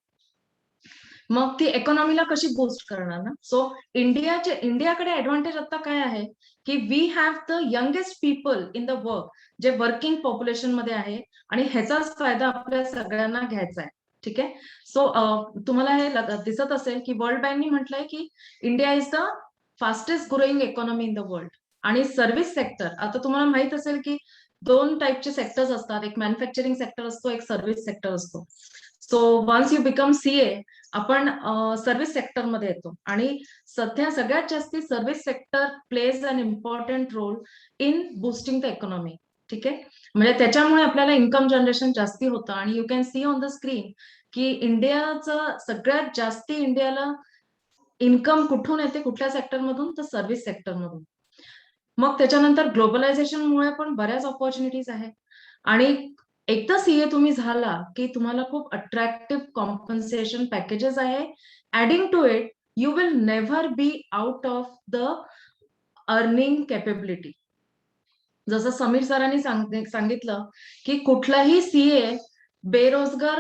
मग ती इकॉनॉमीला कशी बूस्ट करणार ना? सो इंडियाकडे ऍडव्हान्टेज आता काय आहे की we have the youngest people in the work, जे वर्किंग पॉप्युलेशन मध्ये आहे आणि ह्याचाच फायदा आपल्या सगळ्यांना घ्यायचा आहे, ठीक आहे. सो तुम्हाला हे दिसत असेल की वर्ल्ड बँकनी म्हटलंय की India is the fastest growing economy in the world. आणि सर्व्हिस सेक्टर, आता तुम्हाला माहित असेल की 2 टाईपचे सेक्टर्स असतात, एक मॅन्युफॅक्चरिंग सेक्टर असतो, एक सर्व्हिस सेक्टर असतो. So once you become CA, आपण सर्व्हिस सेक्टर मध्ये येतो आणि सध्या सगळ्यात जास्ती service sector plays an important role in boosting the economy. ठीक आहे, म्हणजे त्याच्यामुळे आपल्याला इन्कम जनरेशन जास्ती होतं. आणि you can see on the screen की इंडियाचं सगळ्यात जास्ती इंडियाला इन्कम कुठून येते, कुठल्या सेक्टरमधून, तर सर्व्हिस सेक्टरमधून. मग त्याच्यानंतर ग्लोबलायझेशनमुळे पण बऱ्याच ऑपॉर्च्युनिटीज आहे. आणि एकदा सीए तुम्ही झाला की तुम्हाला खूप अट्रॅक्टिव्ह कॉम्पन्सेशन पॅकेजेस आहे. Adding to it, you will never be out of the earning capability. जसं समीर सरांनी सांगितलं की कुठलाही सीए बेरोजगार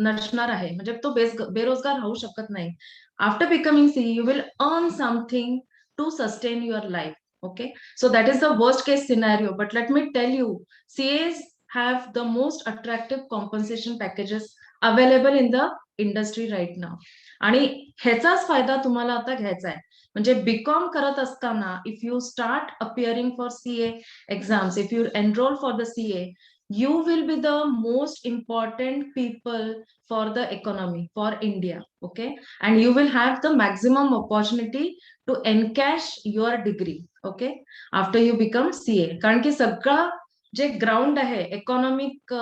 नसणार आहे, म्हणजे तो बेरोजगार राहू शकत नाही. After becoming CA you will earn something to sustain your life. Okay, so that is the worst case scenario, but let me tell you, CAs have the most attractive compensation packages available in the industry right now. आणि ह्याचाच फायदा तुम्हाला आता घ्यायचा आहे. म्हणजे बीकॉम करत असताना if you start appearing for CA exams, if you enrol for the CA, you will be the most important people for the economy, for India. Okay, and you will have the maximum opportunity to encash your degree. Okay, after you become CA. कारण की सगळं जे ग्राउंड आहे, इकॉनॉमिक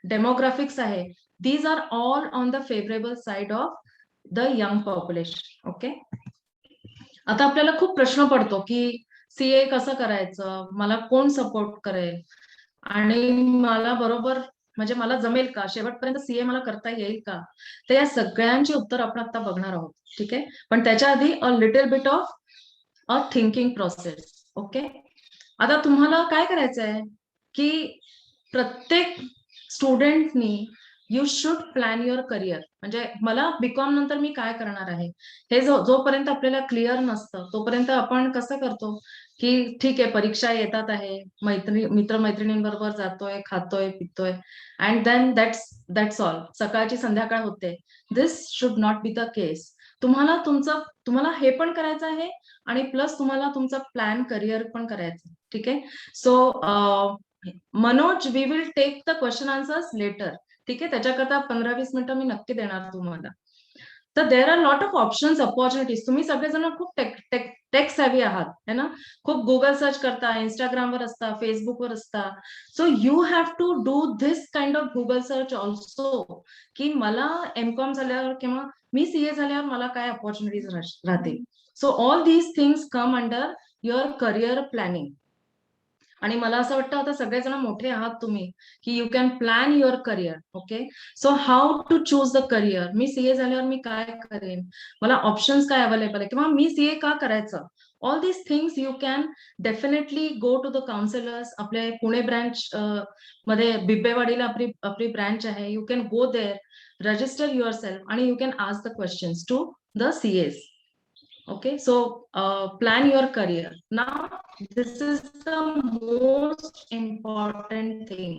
डेमोग्राफिक्स आहे, these are all on the favorable side of the young population. Okay, आता आपल्याला खूप प्रश्न पडतो की सीए कसं करायचं, मला कोण सपोर्ट करेल आणि मला बरोबर म्हणजे मला जमेल का, शेवटपर्यंत सीए मला करता येईल का. तर या सगळ्यांची उत्तर आपण आता बघणार आहोत. ठीक आहे, पण त्याच्या आधी a little bit of a thinking process. Okay, आता तुम्हाला काय करायचं आहे की प्रत्येक स्टुडंटनी you should plan your career. म्हणजे मला बीकॉम नंतर मी काय करणार आहे हे जोपर्यंत आपल्याला क्लिअर नसतं तोपर्यंत आपण कसं करतो की ठीक आहे, परीक्षा येतात आहे, मित्रमैत्रिणींबरोबर जातोय, खातोय, पितोय, अँड देन दॅट्स ऑल, सकाळची संध्याकाळ होते. दिस शुड नॉट बी द केस. तुम्हाला हे पण करायचं आहे आणि प्लस तुम्हाला तुमचा प्लॅन करिअर पण करायचं. ठीक आहे, so Manoj, we will take the question answers later. ठीक आहे, त्याच्याकरता 15-20 मिनिटं मी नक्की देणार तुम्हाला. तर there are lot of options, opportunities. तुम्ही सगळेजण खूप टेक सॅव्ही आहात है ना, खूप गुगल सर्च करता, इंस्टाग्रामवर असता, फेसबुकवर असता. So you have to do this kind of Google search also की मला एमकॉम झाल्यावर किंवा मी सीए झाल्यावर मला काय अपॉर्च्युनिटीज राहतील. So all these things come under your career planning. आणि मला असं वाटतं आता सगळेजण मोठे आहात तुम्ही की you can plan your career. Okay, so how to choose the career. मी सीए झाल्यावर मी काय करेन, मला ऑप्शन्स काय अवेलेबल आहे, किंवा मी सीए का करायचं. All these things you can definitely go to the counsellors. आपले पुणे ब्रँच मध्ये बिब्बेवाडीला आपली ब्रँच आहे. You can go there, register your self आणि you can ask the questions to the CAs. Okay, so plan your career. Now, this is the most important thing.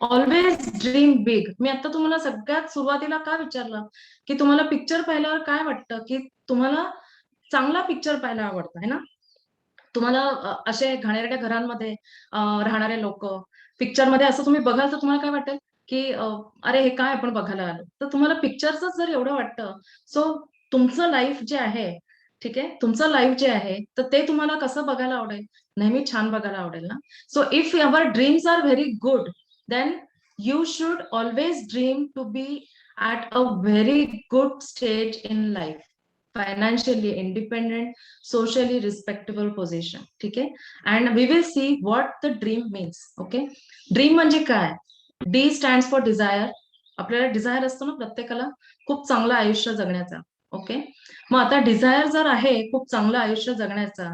Always dream big. मी आता तुम्हाला सगळ्यात सुरुवातीला का विचारलं की तुम्हाला पिक्चर पाहिल्यावर काय वाटतं, की तुम्हाला चांगला पिक्चर पाहायला आवडतं है ना. तुम्हाला असे घाणेरड्या घरांमध्ये राहणारे लोक पिक्चर मध्ये असं तुम्ही बघाल तर तुम्हाला काय वाटेल की अरे हे काय आपण बघायला आलो. तर तुम्हाला पिक्चरच जर एवढं वाटतं, सो तुमचं लाईफ जे आहे, ठीक आहे, तुमचं लाईफ जे आहे तर ते तुम्हाला कसं बघायला आवडेल, नेहमी छान बघायला आवडेल ना. So if your dreams are very good, then you should always dream to be at a very good stage in life, financially independent, socially respectable position. ठीक आहे, and we will see what the dream means. Okay, dream म्हणजे काय. D stands for desire. आपल्याला डिझायर असतो ना प्रत्येकाला खूप चांगलं आयुष्य जगण्याचा. ओके, मग आता डिझायर जर आहे खूप चांगलं आयुष्य जगण्याचा,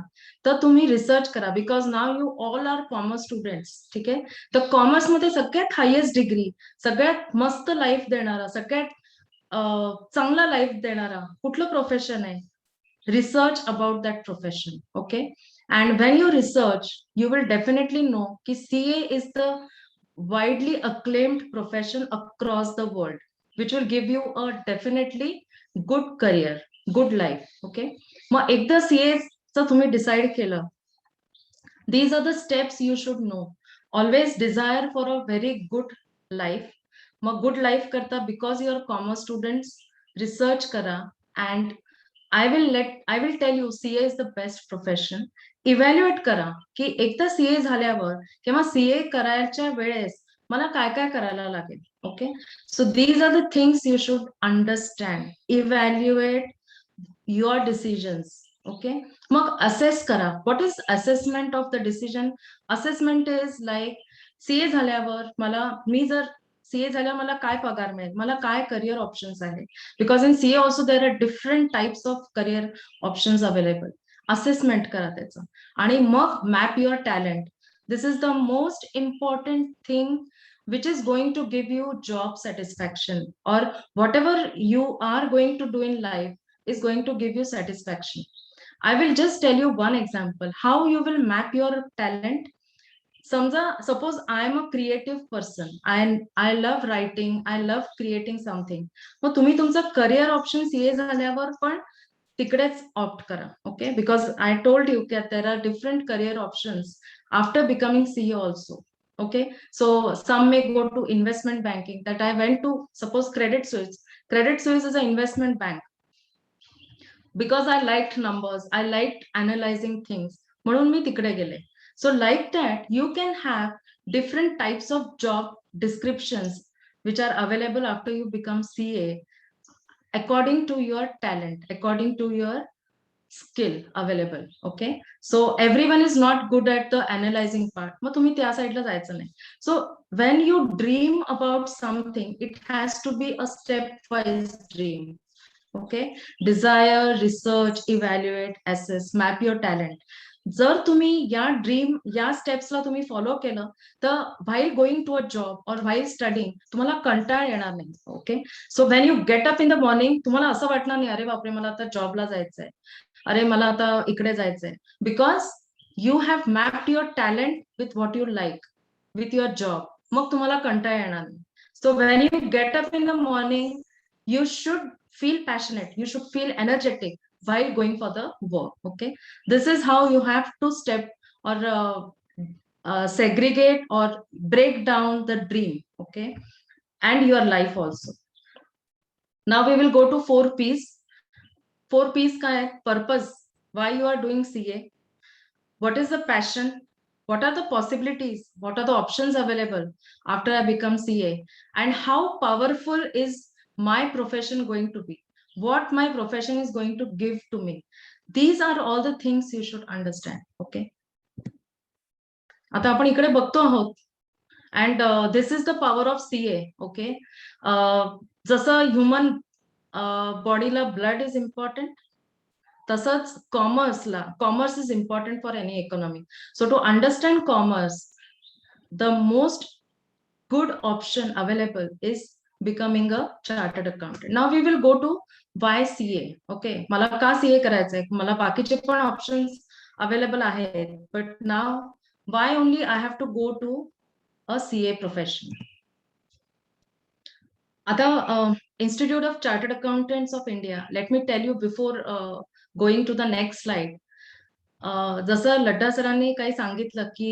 तर तुम्ही रिसर्च करा. Because now you all are commerce students. ठीक आहे, तर कॉमर्स मध्ये सगळ्यात हायेस्ट डिग्री, सगळ्यात मस्त लाईफ देणारा, सगळ्यात चांगला लाईफ देणारा कुठलं प्रोफेशन आहे. Research about that profession. Okay, and when you research you will definitely know ki CA is the widely acclaimed profession across the world, which will give you a definitely good career, good life. Okay, मग एकदा CA चं तुम्ही डिसाइड केलं, these are the steps you should know. Always desire for a very good life, मग गुड लाईफ करता because your commerce students research करा and I will tell you CA is the best profession. Evaluate करा की एकदा सीए झाल्यावर किंवा सीए करायच्या वेळेस मला काय काय करायला लागेल. Okay, so these are the things you should understand. Evaluate your decisions. Okay, मग असेस करा. What is assessment of the decision? Assessment is like CA झाल्यावर मी जर सीए झाल्यावर मला काय पगार मिळेल, मला काय करिअर ऑप्शन्स आहे, because in CA also there are different types of career options available. Assessment करा त्याचं आणि मग map your talent. This is the most important thing which is going to give you job satisfaction, or whatever you are going to do in life is going to give you satisfaction. I will just tell you one example how you will map your talent. Suppose I am a creative person and I love writing, I love creating something. मग तुम्ही तुमचा करिअर ऑप्शन सीए झाल्यावर पण तिकडेच ऑप्ट करा. Okay, because I told you की there are different career options after becoming CA also. Okay, so some may go to investment banking. That I went to, suppose Credit Suisse. Credit Suisse is an investment bank because I liked numbers, I liked analyzing things. म्हणून मी तिकडे गेले. So like that, you can have different types of job descriptions which are available after you become CA according to your talent, according to your skill available. Okay, so everyone is not good at the analyzing part. मग तुम्ही त्या साइडला जायचं नाही. So when you dream about something, it has to be a step-wise dream. Okay, desire, research, evaluate, assess, map your talent. जर तुम्ही या स्टेप्सला तुम्ही फॉलो केलं तर while going to a job or while studying तुम्हाला कंटाळ येणार नाही. Okay, so when you get up in the morning तुम्हाला असं वाटणार नाही अरे बापरे मला आता जॉबला जायचंय, अरे मला आता इकडे जायचंय, because you have mapped your talent with what you like with your job. मग तुम्हाला कंटाळ येणार नाही. So when you get up in the morning you should feel passionate, you should feel energetic while going for the work. Okay, this is how you have to step or segregate or break down the dream. Okay, and your life also. Now we will go to 4 P's. 4 P's ka hai purpose, why you are doing CA, what is the passion, what are the possibilities, what are the options available after I become CA, and how powerful is my profession going to be, what my profession is going to give to me. These are all the things you should understand. Okay, आता आपण इकडे बघतो आहोत and this is the power of CA. Okay, जसं ह्युमन बॉडीला ब्लड इज इम्पॉर्टंट तसंच commerce is important for any economy. So to understand commerce the most good option available is becoming a chartered accountant. Now we will go to why CA. Okay, मला का CA करायचंय, मला बाकीचे पण ऑप्शन्स अवेलेबल आहेत, but now why only I have to go to a CA profession. आता Institute of Chartered Accountants of India, let me tell you before going to the next slide. जसं लड्डा सरांनी काही सांगितलं की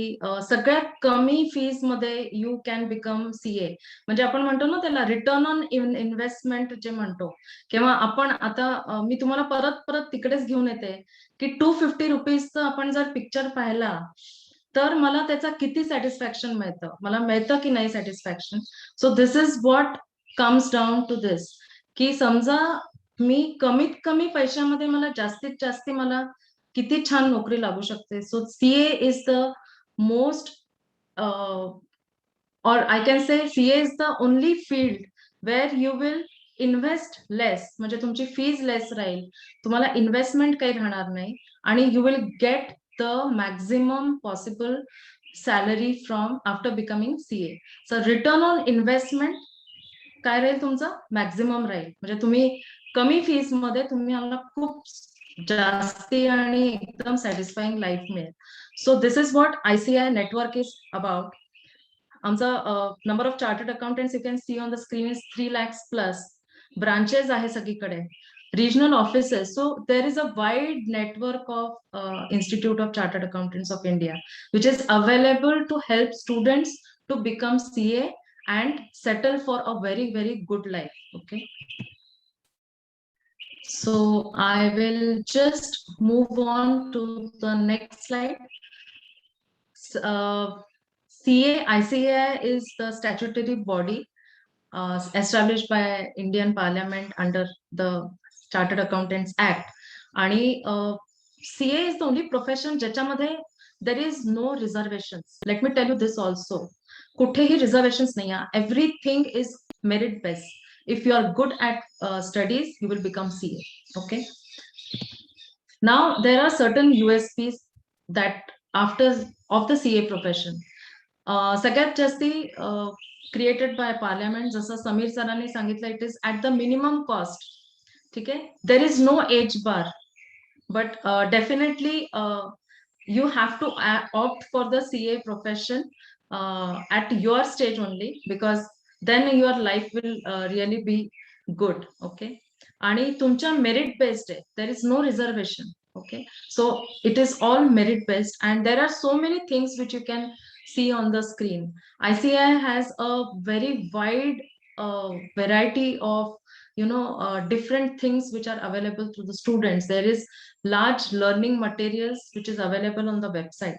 सगळ्यात कमी फीस मध्ये यू कॅन बिकम सीए. म्हणजे आपण म्हणतो ना त्याला रिटर्न ऑन इन्व्हेस्टमेंट जे म्हणतो, किंवा आपण आता मी तुम्हाला परत तिकडेच घेऊन येते की 250 रुपीजचं आपण जर पिक्चर पाहिला तर मला त्याचा किती सॅटिस्फॅक्शन मिळतं, मला मिळतं की नाही satisfaction. So this is what comes down to this, की समजा मी कमीत कमी पैशामध्ये मला जास्तीत जास्त मला किती छान नोकरी लागू शकते. So CA is the most or I can say CA is the only field where you will invest less, म्हणजे तुमची फीज लेस राहील, तुम्हाला इन्व्हेस्टमेंट काही राहणार नाही, आणि you will get the maximum possible salary from after becoming CA. So return on investment काय राहील तुमचं, मॅक्झिमम राहील. म्हणजे तुम्ही कमी फीस मध्ये तुम्हाला खूप जास्ती आणि एकदम सॅटिस्फाईंग लाईफ मिळेल. So this is what ICAI network is about. आमचा number of chartered accountants you can see on the screen is 3 lakhs plus. Branches आहे सगळीकडे, regional offices. So there is a wide network of Institute of Chartered Accountants of India, which is available to help students to become CA and settle for a very, very good life. Okay. So I will just move on to the next slide. ICAI is the statutory body established by Indian Parliament under the Chartered Accountants Act. आणि CA is the only profession ज्याच्यामध्ये there is no reservations. Let me tell you this also. कुठेही reservations नाही आहे. Everything is merit based. If you are good at studies, you will become CA. Okay. Now there are certain USPs that of the CA profession. सगळ्यात जास्ती created by parliament, जसं समीर सरांनी सांगितलं, it is at the minimum cost. ठीक आहे. There is no age bar, but definitely you have to opt for the CA profession at your stage only, because then your life will really be good. Okay. आणि तुमच्या merit based आहे. There is no reservation. Okay. So it is all merit based, and there are so many things which you can see on the screen. ICAI has a very wide variety of different things which are available to the students. There is large learning materials which is available on the website.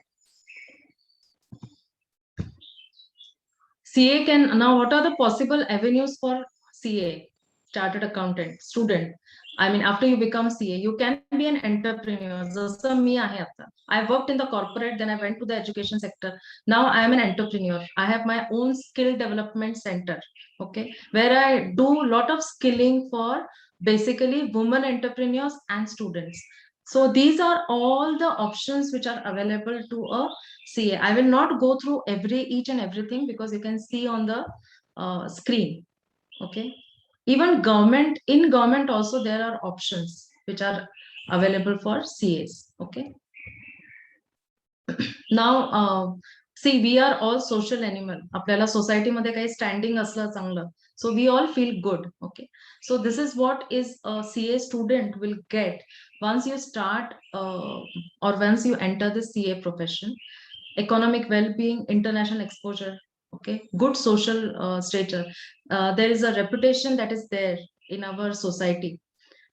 CA can now, what are the possible avenues for CA, chartered accountant student? I mean, after you become CA, you can be an entrepreneur. जसं मी आहे आता. I worked in the corporate, then I went to the education sector. Now I am an entrepreneur. I have my own skill development center, okay, where I do a lot of skilling for basically women entrepreneurs and students. So these are all the options which are available to a CA. I will not go through each and everything, because you can see on the screen. Okay. Even in government also there are options which are available for CAs. Okay. Now see, we are all social animal. आपल्याला सोसायटी मध्ये काही स्टँडिंग असलं चांगलं, so we all feel good. Okay. So this is what is a CA student will get once you start or once you enter the CA profession. Economic well-being, international exposure. Okay, good social stature. There is a reputation that is there in our society,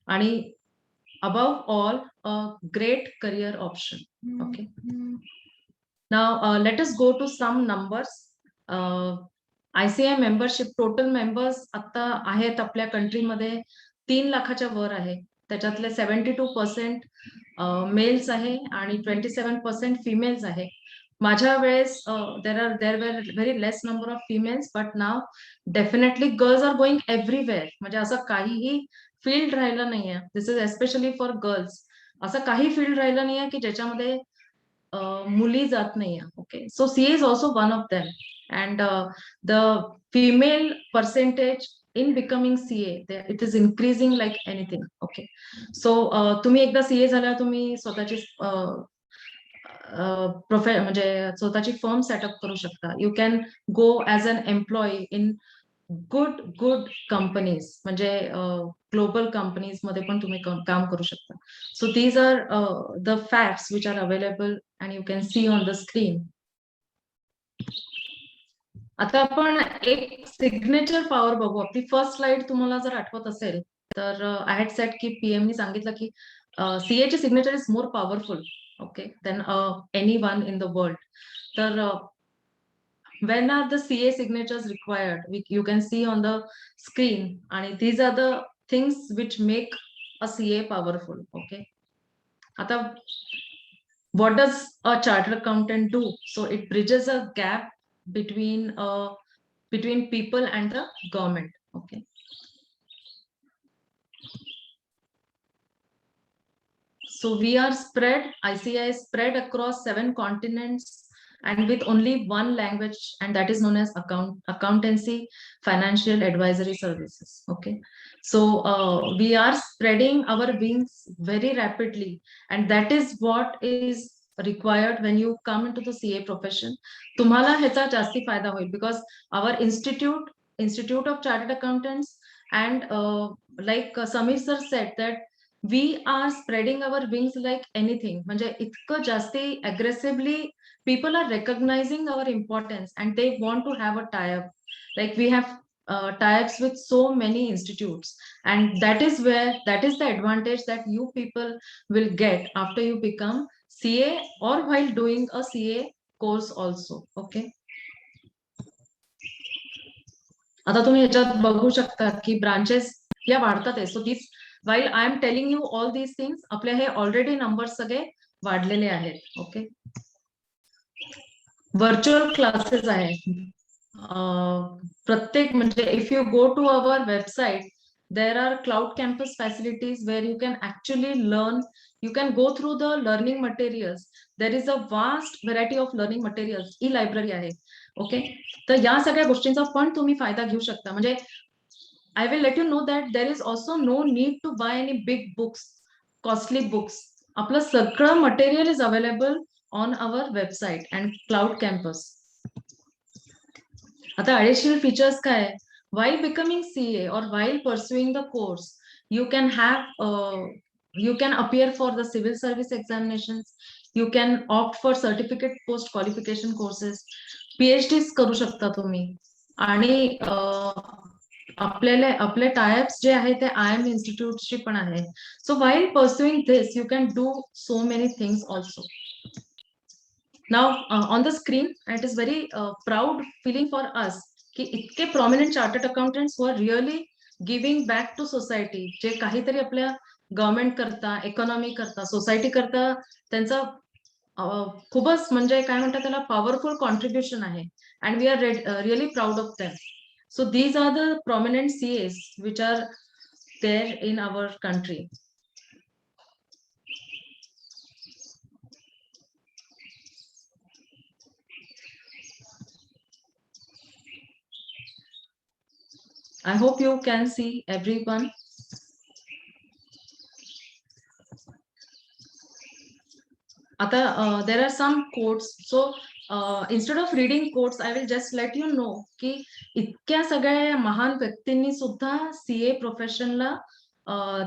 and above all, a great career option. Okay. Now let us go to some numbers. ICAI membership total members आता आहेत आपल्या कंट्री मध्ये 3 लाखाच्या वर आहे. त्याच्यातले 72% मेल्स आहे आणि 27% फिमेल्स आहे. माझ्या वेळेस there were very less number of females, but now definitely girls are going everywhere. म्हणजे असं काहीही फील्ड राहिलं नाहीये. This is especially for girls. असं काही फील्ड राहिलं नाहीये की ज्याच्यामध्ये मुली जात नाहीये. Okay, so CA is also one of them, and the female percentage in becoming CA, it is increasing like anything. Okay, so तुम्ही एकदा CA झाल्यावर तुम्ही स्वतःची म्हणजे स्वतःची फर्म सेटअप करू शकता. You can go as an employee in good companies, म्हणजे ग्लोबल कंपनीज मध्ये पण तुम्ही काम करू शकता. So these are the facts which are available and you can see on the screen. आता आपण एक सिग्नेचर पॉवर बघू. आपली फर्स्ट स्लाइड तुम्हाला जर आठवत असेल तर आय हॅड सेट की PM नी सांगितलं की CA ची signature is more powerful, okay, than anyone in the world. So when are the CA signatures required? You can see on the screen, and these are the things which make a CA powerful. Okay. Ata, what does a chartered accountant do? So it bridges a gap between people and the government. Okay. So we are spread, ICAI is spread across 7 continents and with only one language, and that is known as accountancy financial advisory services. Okay, so we are spreading our wings very rapidly, and that is what is required when you come into the CA profession. तुम्हाला ह्याचा जास्ती फायदा होईल, because our institute of chartered accountants and like Samir sir said that we are spreading our wings like anything. म्हणजे इतकं जास्ती aggressively people are recognizing our importance and they want to have a tie-up Like we have tie-ups with so many institutes, and that is the advantage that you people will get after you become CA or while doing a CA course also. Okay. आता तुम्ही ह्याच्यात बघू शकता की ब्रांचेस या वाढतात आहे. So this while I am telling you all these things, आपले हे ऑलरेडी नंबर सगळे वाढलेले आहेत. ओके. व्हर्च्युअल क्लासेस आहेत. प्रत्येक म्हणजे if you go to our website, there are cloud campus facilities where you can actually learn. You can go through the learning materials. There is a vast variety of learning materials. E-library आहे. ओके. तर या सगळ्या गोष्टींचा पण तुम्ही फायदा घेऊ शकता. म्हणजे I will let you know that there is also no need to buy any big books, costly books. आपलं सगळं material is available on our website and cloud campus. आता additional features काय आहे? While becoming CA or while pursuing the course, you can appear for the civil service examinations. You can opt for certificate post qualification courses. PhDs करू शकता तुम्ही. आणि आपले टायअप्स जे आहे ते IIM इन्स्टिट्यूटशी पण आहे. So while pursuing this, you can do so many things also. Now on the screen, it is very proud feeling for us की इतके prominent chartered accountants who are really giving back to society, जे काहीतरी आपल्या गव्हर्नमेंट करता, इकॉनॉमी करता, सोसायटी करता, त्यांचा खूपच म्हणजे काय म्हणतात त्याला पॉवरफुल कॉन्ट्रीब्युशन आहे. And we are really proud of them. So these are the prominent CAs which are there in our country. I hope you can see everyone. Ata, there are some quotes. So instead of reading quotes, I will just let you know की इतक्या सगळ्या महान व्यक्तींनी सुद्धा CA प्रोफेशनला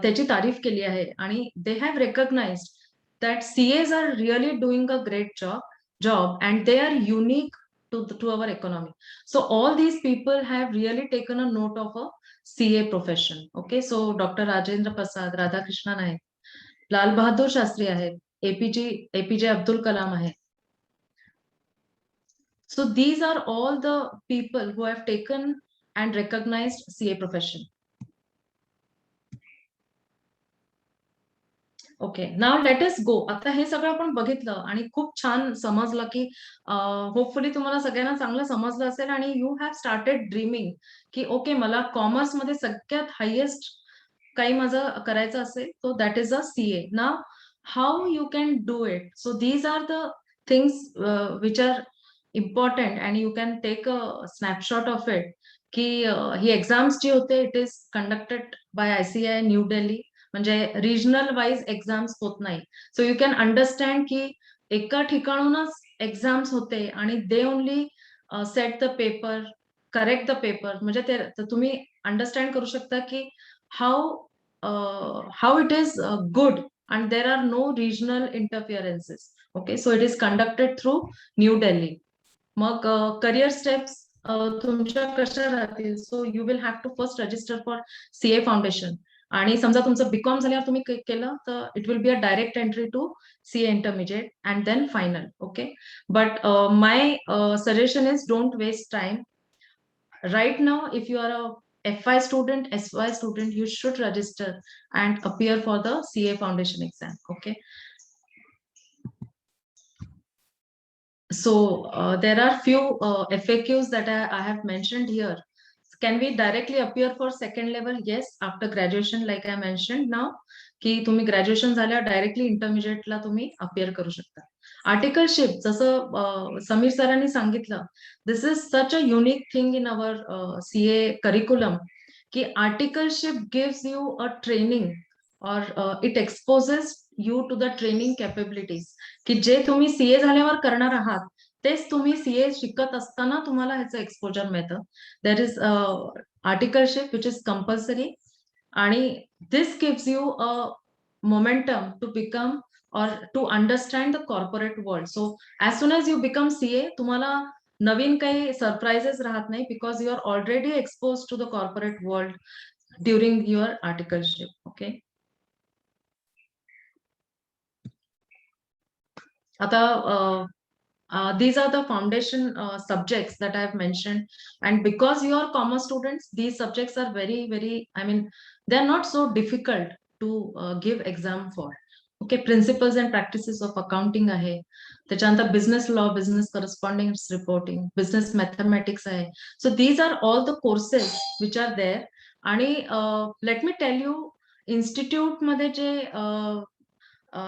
त्याची तारीफ केली आहे. आणि they have recognized that CAs are really doing a great job and they are unique to our economy. So all these people have really taken a note of a CA profession. Okay, so Dr. Rajendra Prasad, Radhakrishnan आहे, लाल बहादूर शास्त्री आहेत, APJ Abdul Kalam आहे. So these are all the people who have taken and recognized CA profession. Okay, now let us go. आता हे सगळं आपण बघितलं आणि खूप छान समजलं की होपफुली तुम्हाला सगळ्यांना चांगलं समजलं असेल आणि यू हॅव स्टार्टेड ड्रीमिंग की ओके मला कॉमर्स मध्ये सगळ्यात हायेस्ट काही माझं करायचं असेल तो that is a CA. Now how you can do it. So these are the things which are important and you can take a snapshot of it की ही एक्झाम्स जी होते it is conducted by ICAI New Delhi. म्हणजे रिजनल वाईज एक्झाम्स होत नाही. सो यू कॅन अंडरस्टँड की एका ठिकाणूनच एक्झाम्स होते आणि they only set the paper, correct the paper. म्हणजे ते तुम्ही अंडरस्टँड करू शकता की how it is good and there are no regional interferences. Okay, so it is conducted through New Delhi. मग करिअर स्टेप्स तुमच्या कशा राहतील. So you will have to first register for CA foundation. आणि समजा तुमचं BCom झाल्यावर तुम्ही केलं तर it will be a direct entry to CA intermediate and then final. Okay, but my suggestion is don't waste time. Right now if you are a FY student, SY student, you should register and appear for the CA foundation exam. Okay. So there are few FAQs that I have mentioned here. Can we directly appear for second level? Yes, after graduation, like I mentioned now, की तुम्ही ग्रॅज्युएशन झाल्यावर डायरेक्टली इंटरमिजिएटला तुम्ही अपियर करू शकता. आर्टिकलशिप जसं समीर सरांनी सांगितलं, this is such a unique thing in our CA curriculum की articleship gives you a training or it exposes you to the training capabilities की जे तुम्ही CA झाल्यावर करणार आहात तेच तुम्ही CA शिकत असताना तुम्हाला ह्याचं एक्सपोजर मिळतं. There is articleship which is compulsory आणि this gives you a momentum to become or to understand the corporate world. So as soon as you become CA, तुम्हाला नवीन काही सरप्राइजेस राहत नाही because you are already expose to the corporate world during your articleship. Okay, आता these are the foundation subjects that I have mentioned, and because you are commerce students, these subjects are very, I mean, they are not so difficult to give exam for. Okay, principles and practices of accounting आहे, त्याच्यानंतर business law, business correspondence reporting, business mathematics आहे. So these are all the courses which are there. आणि let me tell you, institute मध्ये जे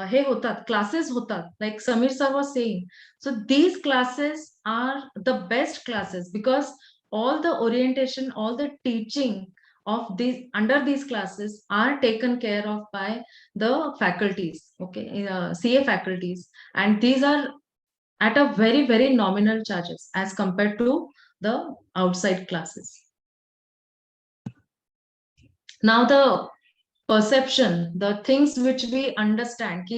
हे होतात, क्लासेस होतात, like Samir sir was saying, so these classes are the best classes because all the orientation, all the teaching of these under these classes are taken care of by the faculties, okay, CA faculties, and these are at a very nominal charges as compared to the outside classes. Now the perception, the things which we understand की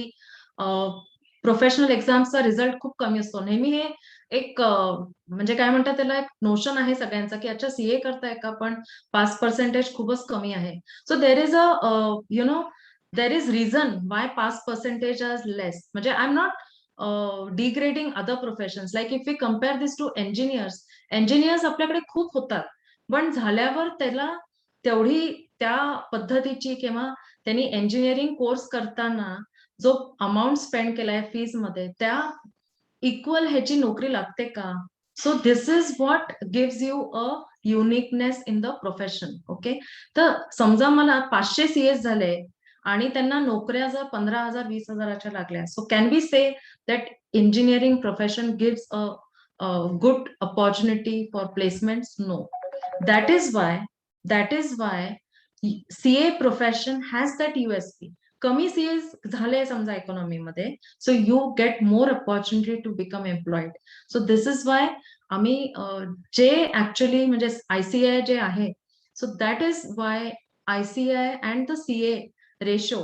प्रोफेशनल एक्झामचा रिझल्ट खूप कमी असतो. नेहमी हे एक म्हणजे काय म्हणतात त्याला, एक नोशन आहे सगळ्यांचा की अच्छा सीए करताय का पण पास पर्सेंटेज खूपच कमी आहे. So there is a there is reason why pass percentage are less. म्हणजे I am not degrading other professions, like if we compare this to engineers आपल्याकडे खूप होतात, पण झाल्यावर त्याला तेवढी त्या पद्धतीची किंवा त्यांनी इंजिनिअरिंग कोर्स करताना जो अमाऊंट स्पेंड केलाय फीज मध्ये त्या इक्वल ह्याची नोकरी लागते का? So this is what gives you a uniqueness in the profession. Okay, तर समजा मला 500 सीएस झाले आणि त्यांना नोकऱ्या जर 15,000 20,000च्या लागल्या, so can be say that engineering profession gives a good opportunity for placements? No. That is why CA profession has that USP. कमी सीए झाले समजा इकॉनॉमी मध्ये, so you get more opportunity to become employed. So this is why आम्ही जे ऍक्च्युअली म्हणजे ICAI जे आहे, so that is why ICAI and the CA ratio,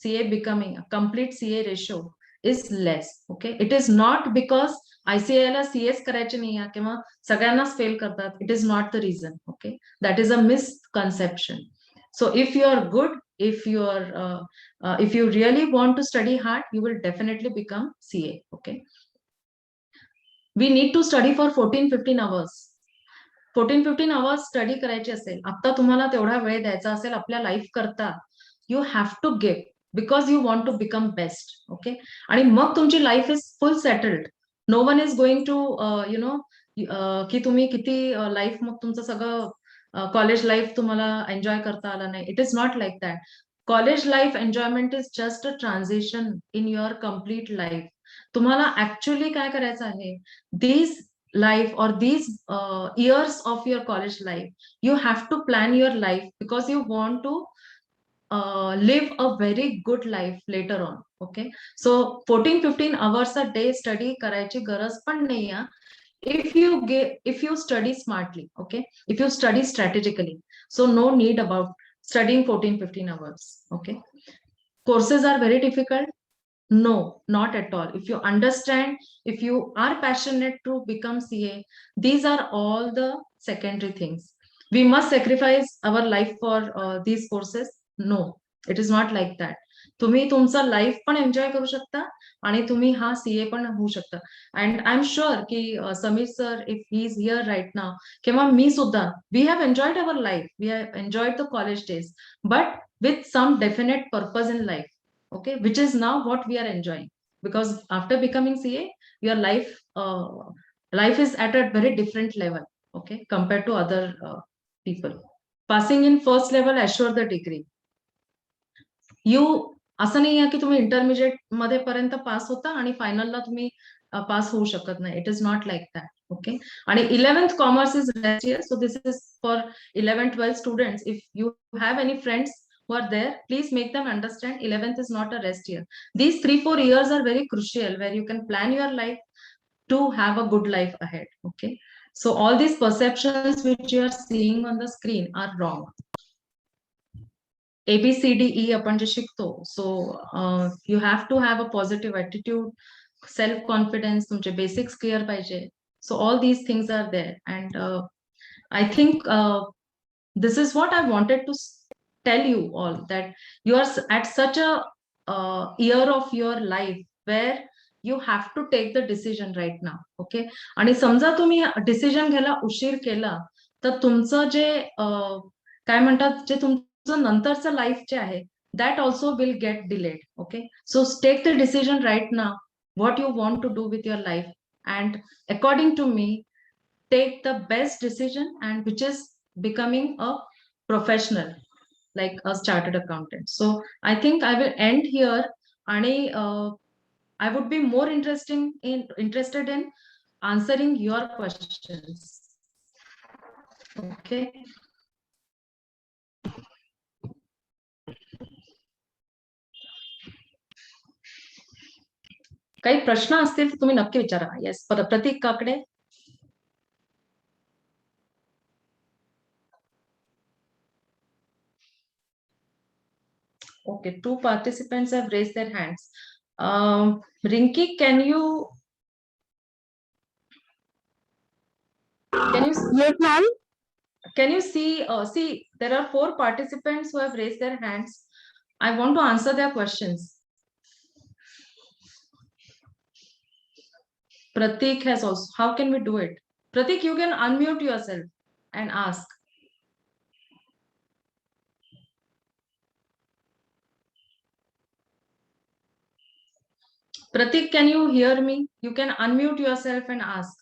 CA becoming complete CA ratio is less. Okay, it is not because ICAI ला CS करायचे नाही किंवा सगळ्यांनाच फेल करतात. It is not the reason. Okay, that is a misconception. So if you are good, if you really want to study hard, you will definitely become CA. Okay, we need to study for 14-15 hours. 14-15 hours study करायची असेल, आता तुम्हाला तेवढा वेळ द्यायचा असेल आपल्या लाईफ करता, you have to give because you want to become best. Okay, आणि मग तुमची life is full settled. No one is going to की तुम्ही किती लाईफ मग तुमचं सगळं कॉलेज लाईफ तुम्हाला एन्जॉय करता आला नाही. It is not like that. College life enjoyment is just a transition in your complete life. तुम्हाला ऍक्च्युअली काय करायचं आहे, these life or these years of your college life, you have to plan your life because you want to live a very good life later on. Okay, so 14-15 hours a day study करायची गरज पण नाही आहे if you study smartly. Okay, if you study strategically, so no need about studying 14-15 hours. Okay, courses are very difficult? No, not at all. If you understand, if you are passionate to become CA, these are all the secondary things. We must sacrifice our life for these courses? No, it is not like that. तुम्ही तुमचा लाईफ पण एन्जॉय करू शकता आणि तुम्ही हा CA पण होऊ शकता. अँड आय एम शुअर की Sameer sir, if he is here right now, किंवा मी सुद्धा, we have enjoyed our life, we have enjoyed the college days, but with some definite purpose in life. Okay, which is now what we are enjoying, because after becoming CA, your life is at a very different level, okay, compared to other people. Passing in first level assure the degree. You असं नाही आहे की तुम्ही इंटरमिजिएट मध्ये पर्यंत पास होता आणि फायनलला तुम्ही पास होऊ शकत नाही. It is not like that. Okay, आणि 11th commerce is rest year, so this is for 11th-12th students. If you have any friends who are there, please make them understand 11th is not a rest year. These 3-4 years are very crucial where you can plan your life to have a good life ahead. Okay, so all these perceptions which you are seeing on the screen are wrong. ABCDE आपण जे शिकतो, so you have to have a positive attitude, self confidence, तुमचे बेसिक्स क्लिअर पाहिजे, So all these things are there, and I think this is what I wanted to tell you all, that you are at such a year of your life where you have to take the decision right now. Okay, आणि समजा तुम्ही डिसिजन घ्यायला उशीर केला तर तुमचं जे काय म्हणतात, जे तुमचं नंतरचं लाईफ जे आहे that also will get delayed. Okay, so take the decision right now what you want to do with your life, and according to me take the best decision, and which is becoming a professional like a chartered accountant. So I think I will end here, and I would be more interested in answering your questions. Okay. काही प्रश्न असतील तर तुम्ही नक्की विचारा. Yes, Pratik Kakade. Okay, 2 participants have raised their hands. Rinki, can you Yes, ma'am. can you see there are 4 participants who have raised their hands. I want to answer their questions. Pratik has also. How can we do it? Pratik, you can unmute yourself and ask. Pratik, can you hear me? You can unmute yourself and ask.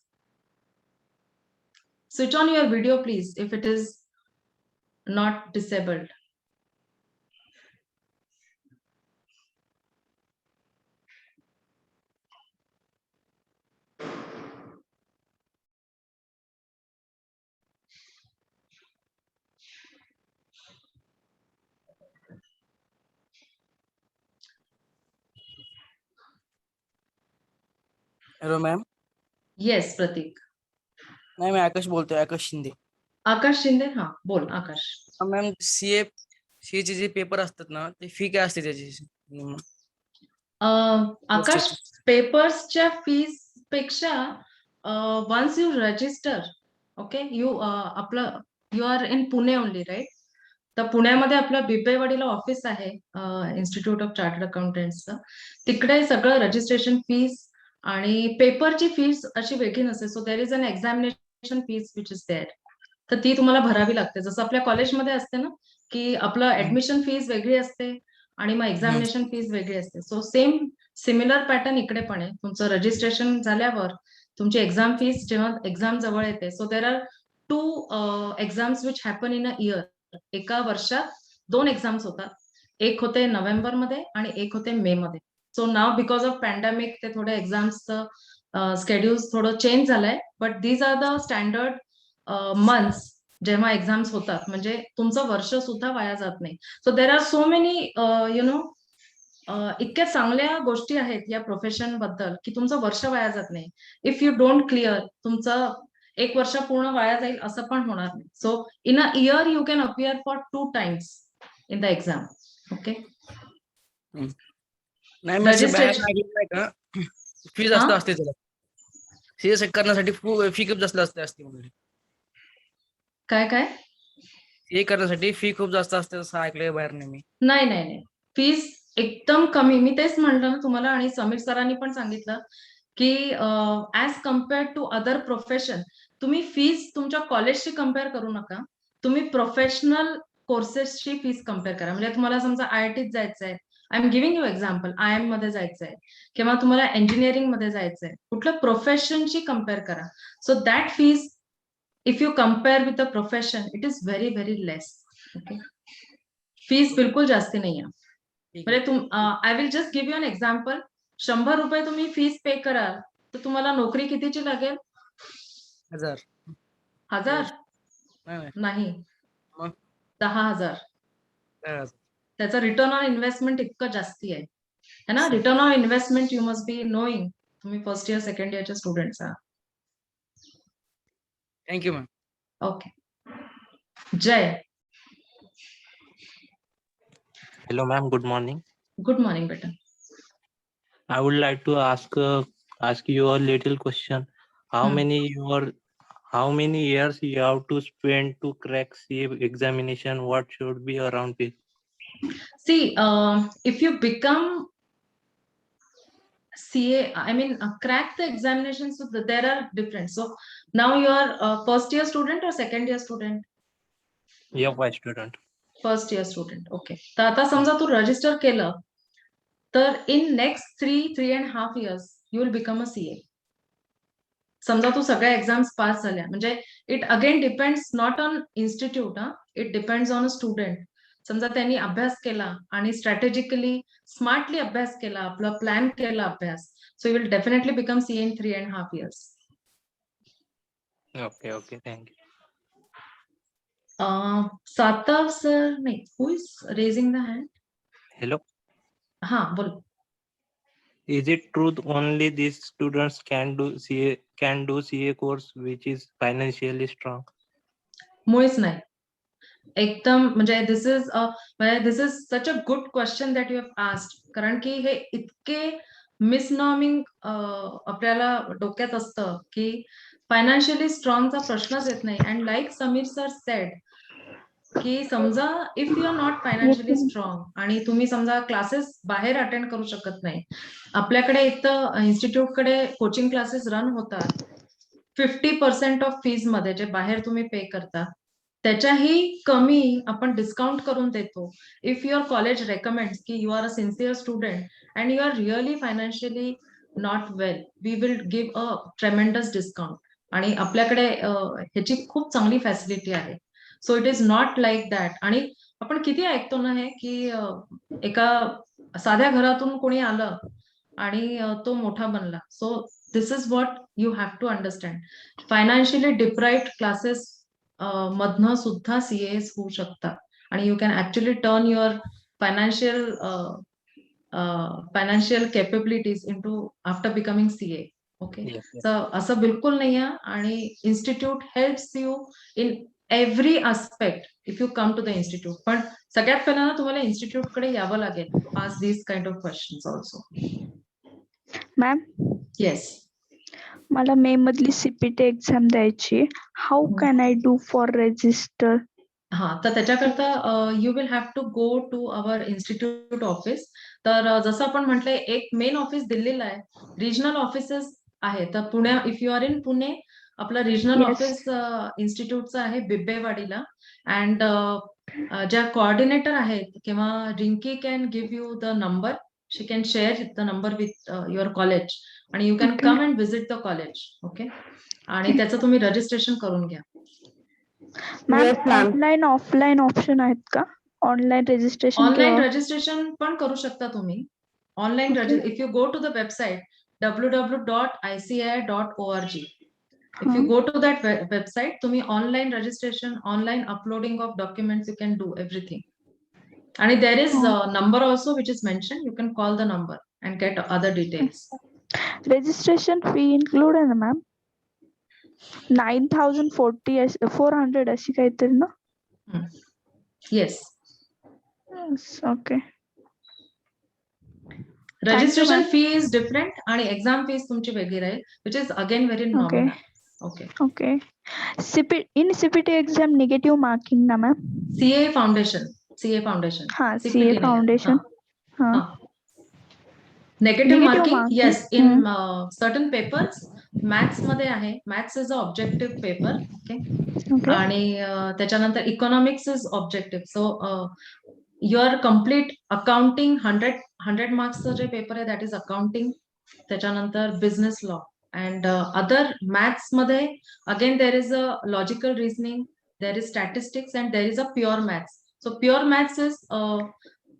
Switch on your video, please, if it is not disabled. Hello ma'am. Yes, Pratik. नाही, मी आकाश बोलतोय, आकाश शिंदे. आकाश शिंदे, हा बोल आकाश. मॅम, सीए चे जे पेपर असतात ना, ते फी काय असते त्याची? आकाश, पेपर्सच्या फीस पेक्षा once you register, okay, you are in Pune only, right? तर पुण्यामध्ये आपलं बिबवेवाडीला ऑफिस आहे इन्स्टिट्यूट ऑफ चार्टर्ड अकाउंटंट्सचं. तिकडे सगळं रजिस्ट्रेशन फीस आणि पेपरची फीस अशी वेगळी नसते. So there is an examination fees which is there, तर ती तुम्हाला भरावी लागते. जसं आपल्या कॉलेजमध्ये असते ना, की आपलं ऍडमिशन फीस वेगळी असते आणि मग एक्झामिनेशन फीस वेगळी असते. सो सेम सिमिलर पॅटर्न इकडे पण आहे. तुमचं रजिस्ट्रेशन झाल्यावर तुमची एक्झाम फीस जेव्हा एक्झाम जवळ येते, so there R 2 exams which happen in a year. एका वर्षात 2 एक्झाम्स होतात. एक होते नोव्हेंबरमध्ये आणि एक होते मे मध्ये. So now because of pandemic ते थोडं एक्झाम्सचं स्केड्यूल थोडं चेंज झालंय, but these are the standard months जेव्हा एक्झाम्स होतात, म्हणजे तुमचं वर्ष सुद्धा वाया जात नाही. So there are so many इतक्या चांगल्या गोष्टी आहेत या प्रोफेशन बद्दल की तुमचं वर्ष वाया जात नाही. इफ यू डोंट क्लिअर, तुमचं 1 वर्ष पूर्ण वाया जाईल असं पण होणार नाही. So in a year you can appear for 2 times in the exam. Okay, नाही, फी जास्त असते त्याला. सीएस करण्यासाठी फी खूप जास्त असते. काय सीए करण्यासाठी फी खूप जास्त असते असं ऐकलंय बाहेर मी. नाही, फीस एकदम कमी. मी तेच म्हटलं ना तुम्हाला, आणि समीर सरांनी पण सांगितलं की as compared to other profession, तुम्ही फीस तुमच्या कॉलेजशी कम्पेअर करू नका. तुम्ही प्रोफेशनल कोर्सेसची फीस कम्पेअर करा. म्हणजे तुम्हाला समजा IITत जायचंय, I am giving you example, IIM मध्ये जायचंय किंवा तुम्हाला इंजिनिअरिंग मध्ये जायचंय, कुठल्या प्रोफेशनशी कम्पेअर करा. So that fees if you compare with the profession, it is very very less. Okay, fees बिलकुल जास्ती नाही आहे. म्हणजे I will just give you an example. 100 रुपये तुम्ही फीस पे कराल तर तुम्हाला नोकरी कितीची लागेल? 1000 नाही, 10,000. त्याचा रिटर्न ऑन इन्व्हेस्टमेंट इतकं जास्ती आहे है ना. Return on investment you must be knowing. तुम्ही फर्स्ट इयर सेकंड इयरचे स्टुडंट्स आहात. Thank you ma'am. ओके, जय. Hello, ma'am. Good morning. Good morning बेटा. I would like to ask you a little question. how Hmm. many years you have to spend to crack CA examination? What should be around this? See, if you become CA, I mean, crack the examinations, so there are different. So now you are a first year student or second year student? Yeah, my student. First year student okay. तर आता समजा तू रजिस्टर केलं तर in next 3.5 years you will become a CA. समजा तू सगळ्या एक्झाम्स पास झाल्या म्हणजे it again depends not on institute, it depends on a student. समजा त्यांनी अभ्यास केला आणि स्ट्रॅटेजिकली स्मार्टली अभ्यास केला, आपला प्लॅन केला अभ्यास, so you will definitely become CA in 3.5 years. Okay, thank you. Satav sir, नाही, who is raising the hand? Hello. हा, बोल. Is it truth only these students can do CA course which is financially strong? मुळीच नाही. एकदम म्हणजे this is such a good question that you have asked. कारण की हे इतके मिसनॉर्मिंग आपल्याला डोक्यात असतं की फायनान्शियली स्ट्रॉंगचा प्रश्नच येत नाही. And like Sameer sir said की समजा if you are not financially strong आणि तुम्ही समजा क्लासेस बाहेर अटेंड करू शकत नाही. आपल्याकडे एक तर इन्स्टिट्यूटकडे कोचिंग क्लासेस रन होतात 50% ऑफ फीज मध्ये, जे बाहेर तुम्ही पे करता त्याच्याही कमी आपण डिस्काउंट करून देतो. इफ युअर कॉलेज रेकमेंड्स की you are a sincere student and you are really financially not well, we will give a tremendous discount. आणि आपल्याकडे ह्याची खूप चांगली फॅसिलिटी आहे. So it is not like that. आणि आपण किती ऐकतो ना हे की एका साध्या घरातून कोणी आलं आणि तो मोठा बनला. So this is what you have to understand. Financially deprived classes मधनं सुद्धा सीएस होऊ शकतात आणि you can actually turn your financial capabilities into after becoming CA. Okay, तर असं बिलकुल नाही आहे. आणि institute helps you in every aspect if you come to the institute. पण सगळ्यात पहिल्यांदा तुम्हाला इन्स्टिट्यूटकडे यावं लागेल. Ask these kind of questions also. Ma'am, yes. मला मे मधली सीपीटी एक्झाम द्यायची. How can I do for register? हा, तर त्याच्याकरता you will have to go to our institute office. तर जसं आपण म्हटलंय, एक मेन ऑफिस दिल्लीला आहे, रिजनल ऑफिसेस आहे. तर Pune, if you are in Pune, आपलं रिजनल ऑफिस इन्स्टिट्यूटचं आहे बिब्बेवाडीला. अँड ज्या कोऑर्डिनेटर आहेत किंवा Rinki can give you the number. She can share the number with your college आणि you can come and visit the college. Okay, आणि त्याचं तुम्ही रजिस्ट्रेशन करून घ्या. मॅम, ऑनलाईन ऑफलाईन ऑप्शन आहेत का? Online registration? ऑनलाईन रजिस्ट्रेशन पण करू शकता तुम्ही. Online if you go to the website www.ici.org, if you go to that website, तुम्ही online registration, online uploading of documents, you can do everything. आणि there is number also which is mention. You can call the number and get other details. Registration fee include आहे ना मॅम? 9,400 अशी काहीतरी ना? Yes. Okay. Registration fee is different आणि एक्झाम फीज तुमची वेगळी राहील, which is again very nominal. Okay. Okay. In CPT exam negative marking ना मॅम? CA foundation. हा, CA foundation. Negative marking, yes, in certain papers. Maths मध्ये आहे, maths is a objective paper. Okay. आणि त्याच्यानंतर economics is objective. So your complete accounting 100 मार्क्सचं जे पेपर आहे दॅट इज अकाउंटिंग. त्याच्यानंतर business law and other maths मध्ये again there is a logical reasoning, there is statistics and there is a pure maths. So pure maths is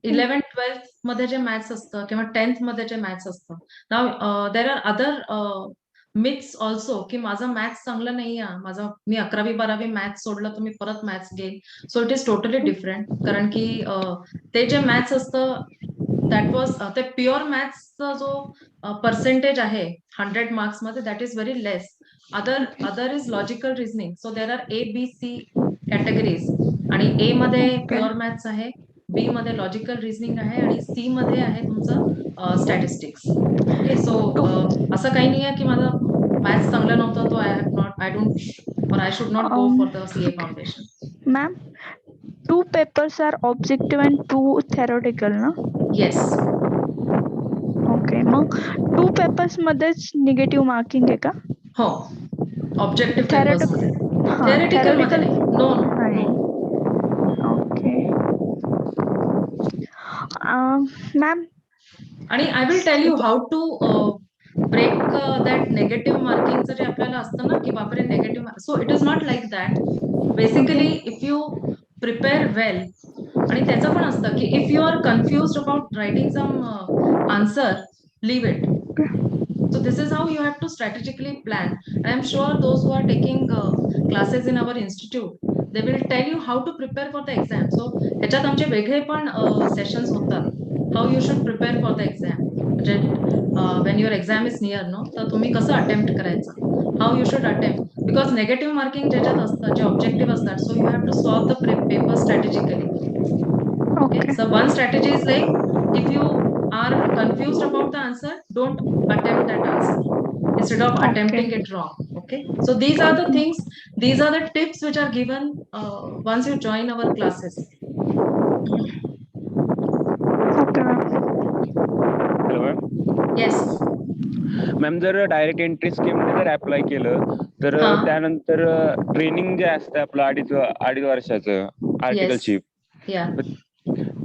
11th-12th मध्ये जे मॅथ्स असतं किंवा 10th मध्ये जे मॅथ्स असतं. नाव there are other maths also की माझं मॅथ्स चांगलं नाही आहे, मी 11वी-12वी मॅथ्स सोडलं तर मी परत मॅथ्स घेईन. So it is totally different. कारण की ते जे मॅथ्स असतं दॅट वॉज ते प्युअर मॅथ्सचा जो पर्सेंटेज आहे 100 मार्क्स मध्ये, that is very less. Other is logical reasoning. So there R A, B, C categories आणि A मध्ये प्युअर मॅथ्स आहे, बी मध्ये लॉजिकल रिझनिंग आहे आणि सी मध्ये आहे तुमचं स्टॅटिस्टिक्स. ओके, सो असं काही नाही आहे की माझा मॅथ्स चांगला नव्हता तो आय डोंट और I should not go for the CA foundation. Ma'am, 2 papers are objective and 2 theoretical ना? येस. ओके, मग 2 पेपर्स मध्येच निगेटिव्ह मार्किंग आहे का? हो, ऑब्जेक्टिव्ह पेपर्स मध्ये. थेरिटिकल मध्ये नाही. नो नाही. नो. ओके. मॅम, आणि I will tell you how to break that negative मार्किंगचं जे आपल्याला असतं ना की बापरे negative, so it is not like that. Basically if you prepare well, आणि त्याचं पण असतं की if you are confused about writing some answer, leave it. So this is how you have to strategically plan. I am sure those who are taking classes in our institute, they will tell you how to prepare for the exam. So ह्याच्यात आमचे वेगळे पण सेशन्स होतात. How you should prepare for the exam. म्हणजे when your exam is near, no, तर तुम्ही कसं अटेम्प्ट करायचं, how you should attempt, because negative marking ज्याच्यात असतं, जे ऑब्जेक्टिव्ह असतात, so you have to solve the paper strategically. Okay, so one strategy is like, if you are confused about the answer, don't attempt that answer instead of attempting it wrong. Okay, so these are the things, these are the tips which are given once you join our classes. Okay ma'am. Hello ma'am. Yes. Ma'am, जर डायरेक्ट एंट्री स्कीम जर अप्लाय केलं तर त्यानंतर ट्रेनिंग जे असतं आपलं अडीच वर्षाचं आर्टिकलशिप, Yeah.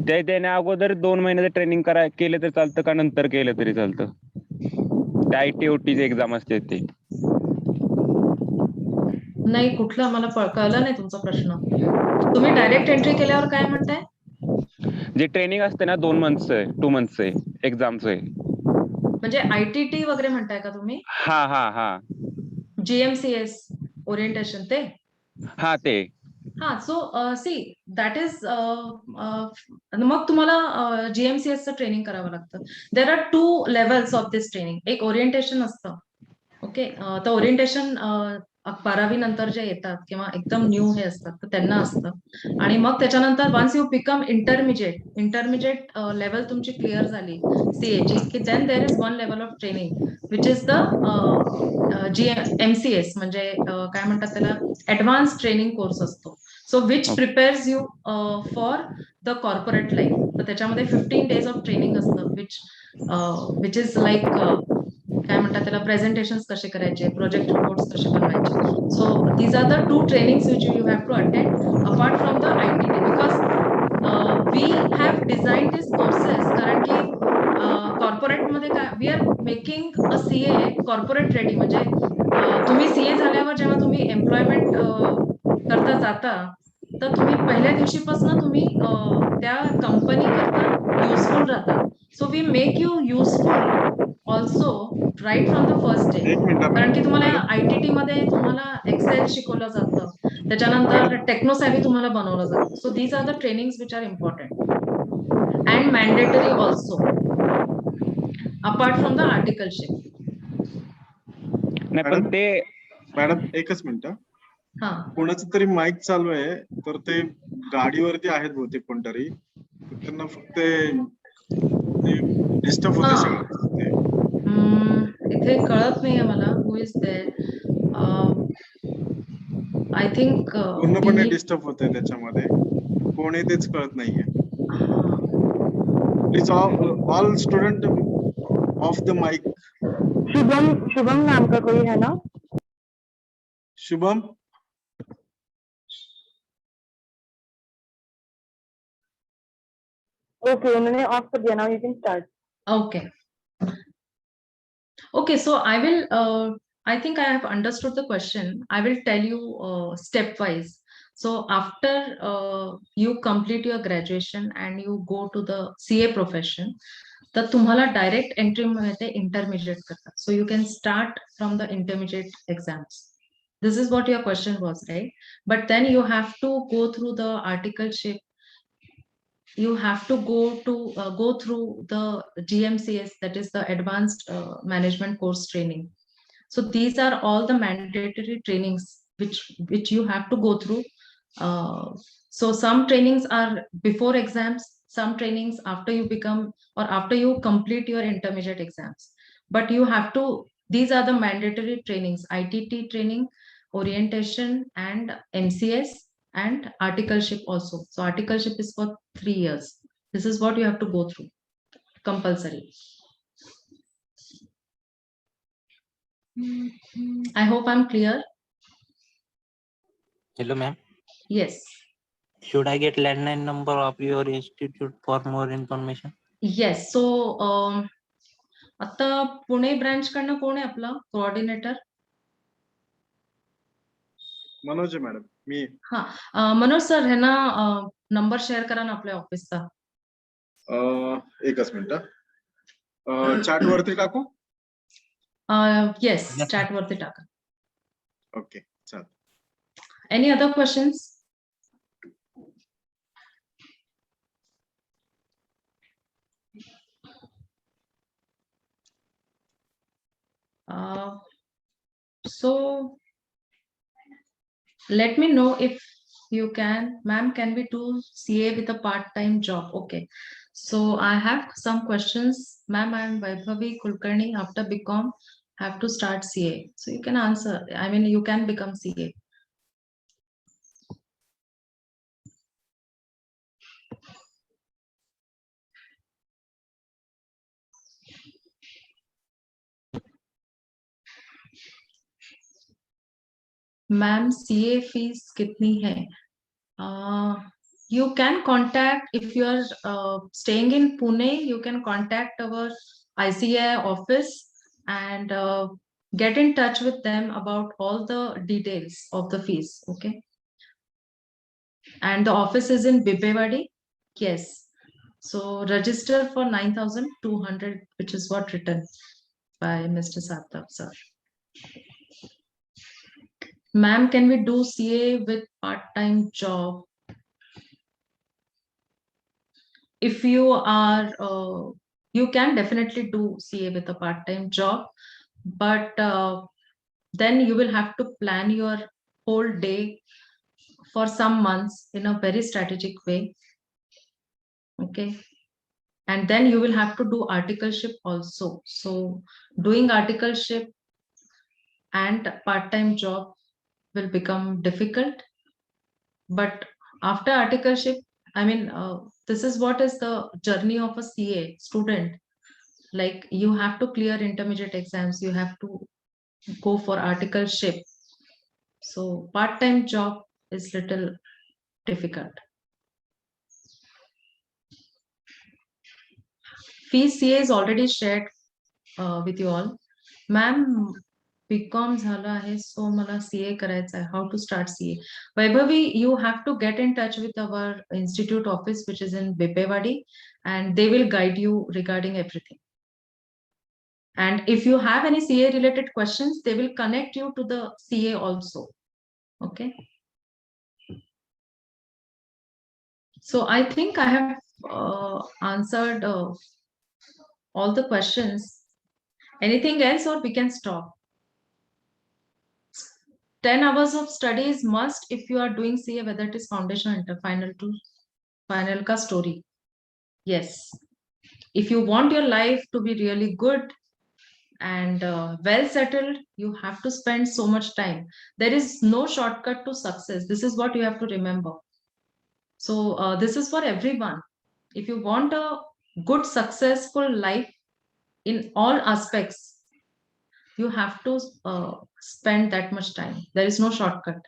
ते देण्या अगोदर 2 महिन्याचं ट्रेनिंग केलं तर चालतं का नंतर केलं तरी चालतं? ITOT एक्झाम असते ते. नाही, कुठलं मला कळलं नाही तुमचा प्रश्न. तुम्ही डायरेक्ट एंट्री केल्यावर काय म्हणताय? जे ट्रेनिंग असते ना 2 मंथचं एक्झामचं. म्हणजे ITT वगैरे म्हणताय का तुम्ही? हा. GMCS ओरिएंटेशन ते? हा ते. हा, सो सी दॅट इज, मग तुम्हाला GMCS चं ट्रेनिंग करावं लागतं. There are 2 levels of this training. एक ओरिएंटेशन असतं. ओके, तर ओरिएंटेशन 12वी नंतर जे येतात किंवा एकदम न्यू हे असतात तर त्यांना असतं. आणि मग त्याच्यानंतर once you become intermediate level तुमची क्लिअर झाली सीएची, की then there is 1 level of training which is the MCS, म्हणजे काय म्हणतात त्याला, ऍडव्हान्स ट्रेनिंग कोर्स असतो. So which prepares you for the corporate life. तर त्याच्यामध्ये 15 days ऑफ ट्रेनिंग असतं, विच इज लाईक काय म्हणतात त्याला, प्रेझेंटेशन कसे करायचे, प्रोजेक्ट रिपोर्ट्स कसे बनवायचे. So these are the 2 trainings which you have to attend apart from the ITT, because we have designed these courses, कारण की कॉर्पोरेट मध्ये काय, we are making a CA corporate ready. म्हणजे तुम्ही CA झाल्यावर जेव्हा तुम्ही एम्प्लॉयमेंट करता जाता, तर तुम्ही पहिल्या दिवशीपासून तुम्ही त्या कंपनी करता युजफुल राहता. So we make you useful also right from the first day. कारण की तुम्हाला ITT मध्ये तुम्हाला एक्सेल शिकवलं जातं, त्याच्यानंतर टेक्नोसॅव्ही तुम्हाला बनवलं जातं. So these are the trainings which are important and mandatory also apart from the articleship. Madam एकच मिनिट. कोणाचं तरी माईक चालू आहे, तर ते गाडीवरती आहेत बहुतेक कोणतरी, त्यांना फक्त डिस्टर्ब होते सगळं. इथे कळत नाहीये मला who is there. I think पूर्णपणे डिस्टर्ब होते त्याच्यामध्ये, कोण आहे तेच कळत नाहीये. Please all student off the mic. Shubham नाम का कोई है ना? शुभम. ओके, उन्होंने ऑफ कर दिया. Now you can start. Okay, so I will, I think I have understood the question. I will tell you stepwise. So after you complete your graduation and you go to the CA profession, तर तुम्हाला direct entry मध्ये intermediate करतात. So you can start from the intermediate exams. This is what your question was, right? But then you have to go through the articleship. You have to go through the GMCS, that is the advanced management course training. So these are all the mandatory trainings which you have to go through So some trainings are before exams, some trainings after you become or after you complete your intermediate exams. But you have to, these are the mandatory trainings: ITT training, orientation, and MCS, and articleship also. So articleship is for 3 years. This is what you have to go through, compulsory. I hope I'm clear. Hello, ma'am. Yes. Should I get landline number of your institute for more information? Yes. So आता पुणे ब्रांच कडनं कोण आहे आपला कोऑर्डिनेटर? मनोज मॅडम मी. हा मनोज सर हे ना नंबर शेअर करा ना आपल्या ऑफिसचा. एकच मिनिट. चॅट वरती टाकू? येस, चॅट वरती टाका. ओके, चालेल. Any other questions? So let me know if you can. Ma'am, can we do CA with a part-time job? Okay. So I have some questions. Ma'am, I am Vaibhavi Kulkarni. After BCom, have to start CA. So you can answer. I mean, you can become CA. Ma'am, CA fees कितनी है? You can contact, if you are staying in Pune, you can contact our ICAI office and get in touch with them about all the details of the fees. Okay. And the office is in Bibewadi. Yes. So register for 9,200, which is what written by Mr. Satab sir. Ma'am, can we do CA with part-time job? If you are, you can definitely do CA with a part-time job, but then you will have to plan your whole day for some months in a very strategic way. Okay. And then you will have to do articleship also. So doing articleship and part-time job will become difficult. But after articleship, I mean, this is what is the journey of a CA student. Like you have to clear intermediate exams, you have to go for articleship. So part-time job is little difficult. Fee CA is already shared with you all. Ma'am, BCom झालं आहे, so मला CA करायचं आहे. How to start CA? Vaibhavi, you have to get in touch with our institute office, which is in Bibewadi, and they will guide you regarding everything. And if you have any CA related questions, they will connect you to the CA also. Okay. So I think I have answered all the questions. Anything else, or we can stop? 10 hours of study is must if you are doing CA, whether it is foundation or interfinal to final ka story. Yes. If you want your life to be really good and well settled, you have to spend so much time. There is no shortcut to success. This is what you have to remember. So this is for everyone. If you want a good, successful life in all aspects, you have to spend that much time. There is no shortcut.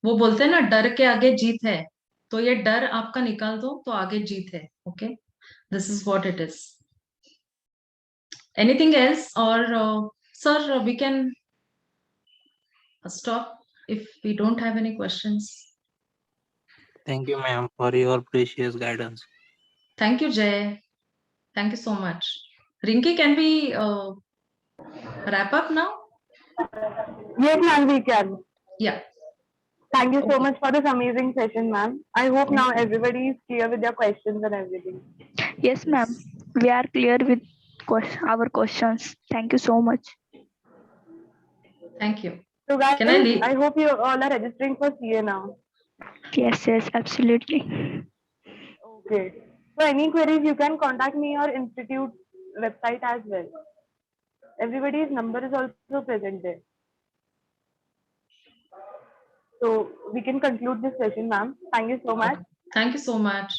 वो बोलते हैं ना, डर के आगे जीत है, तो ये डर आपका निकाल दो तो आगे जीत है. Okay, this is what it is. Anything else, or sir, we can stop if we don't have any questions. Thank you, ma'am, for your precious guidance. Thank you, Jay. Thank you so much. Rinki, can we wrap up now? Yes, ma'am, we can. Yeah. Thank you so much for this amazing session, ma'am. I hope now everybody is clear with their questions and everything. Yes, ma'am. We are clear with our questions. Thank you so much. Thank you. So guys, Can I leave? I hope you all are registering for CA now. Yes, absolutely. Okay. So any queries, you can contact me or institute website as well. Everybody's number is also present there. So we can conclude this session, ma'am. Thank you so much. Thank you so much.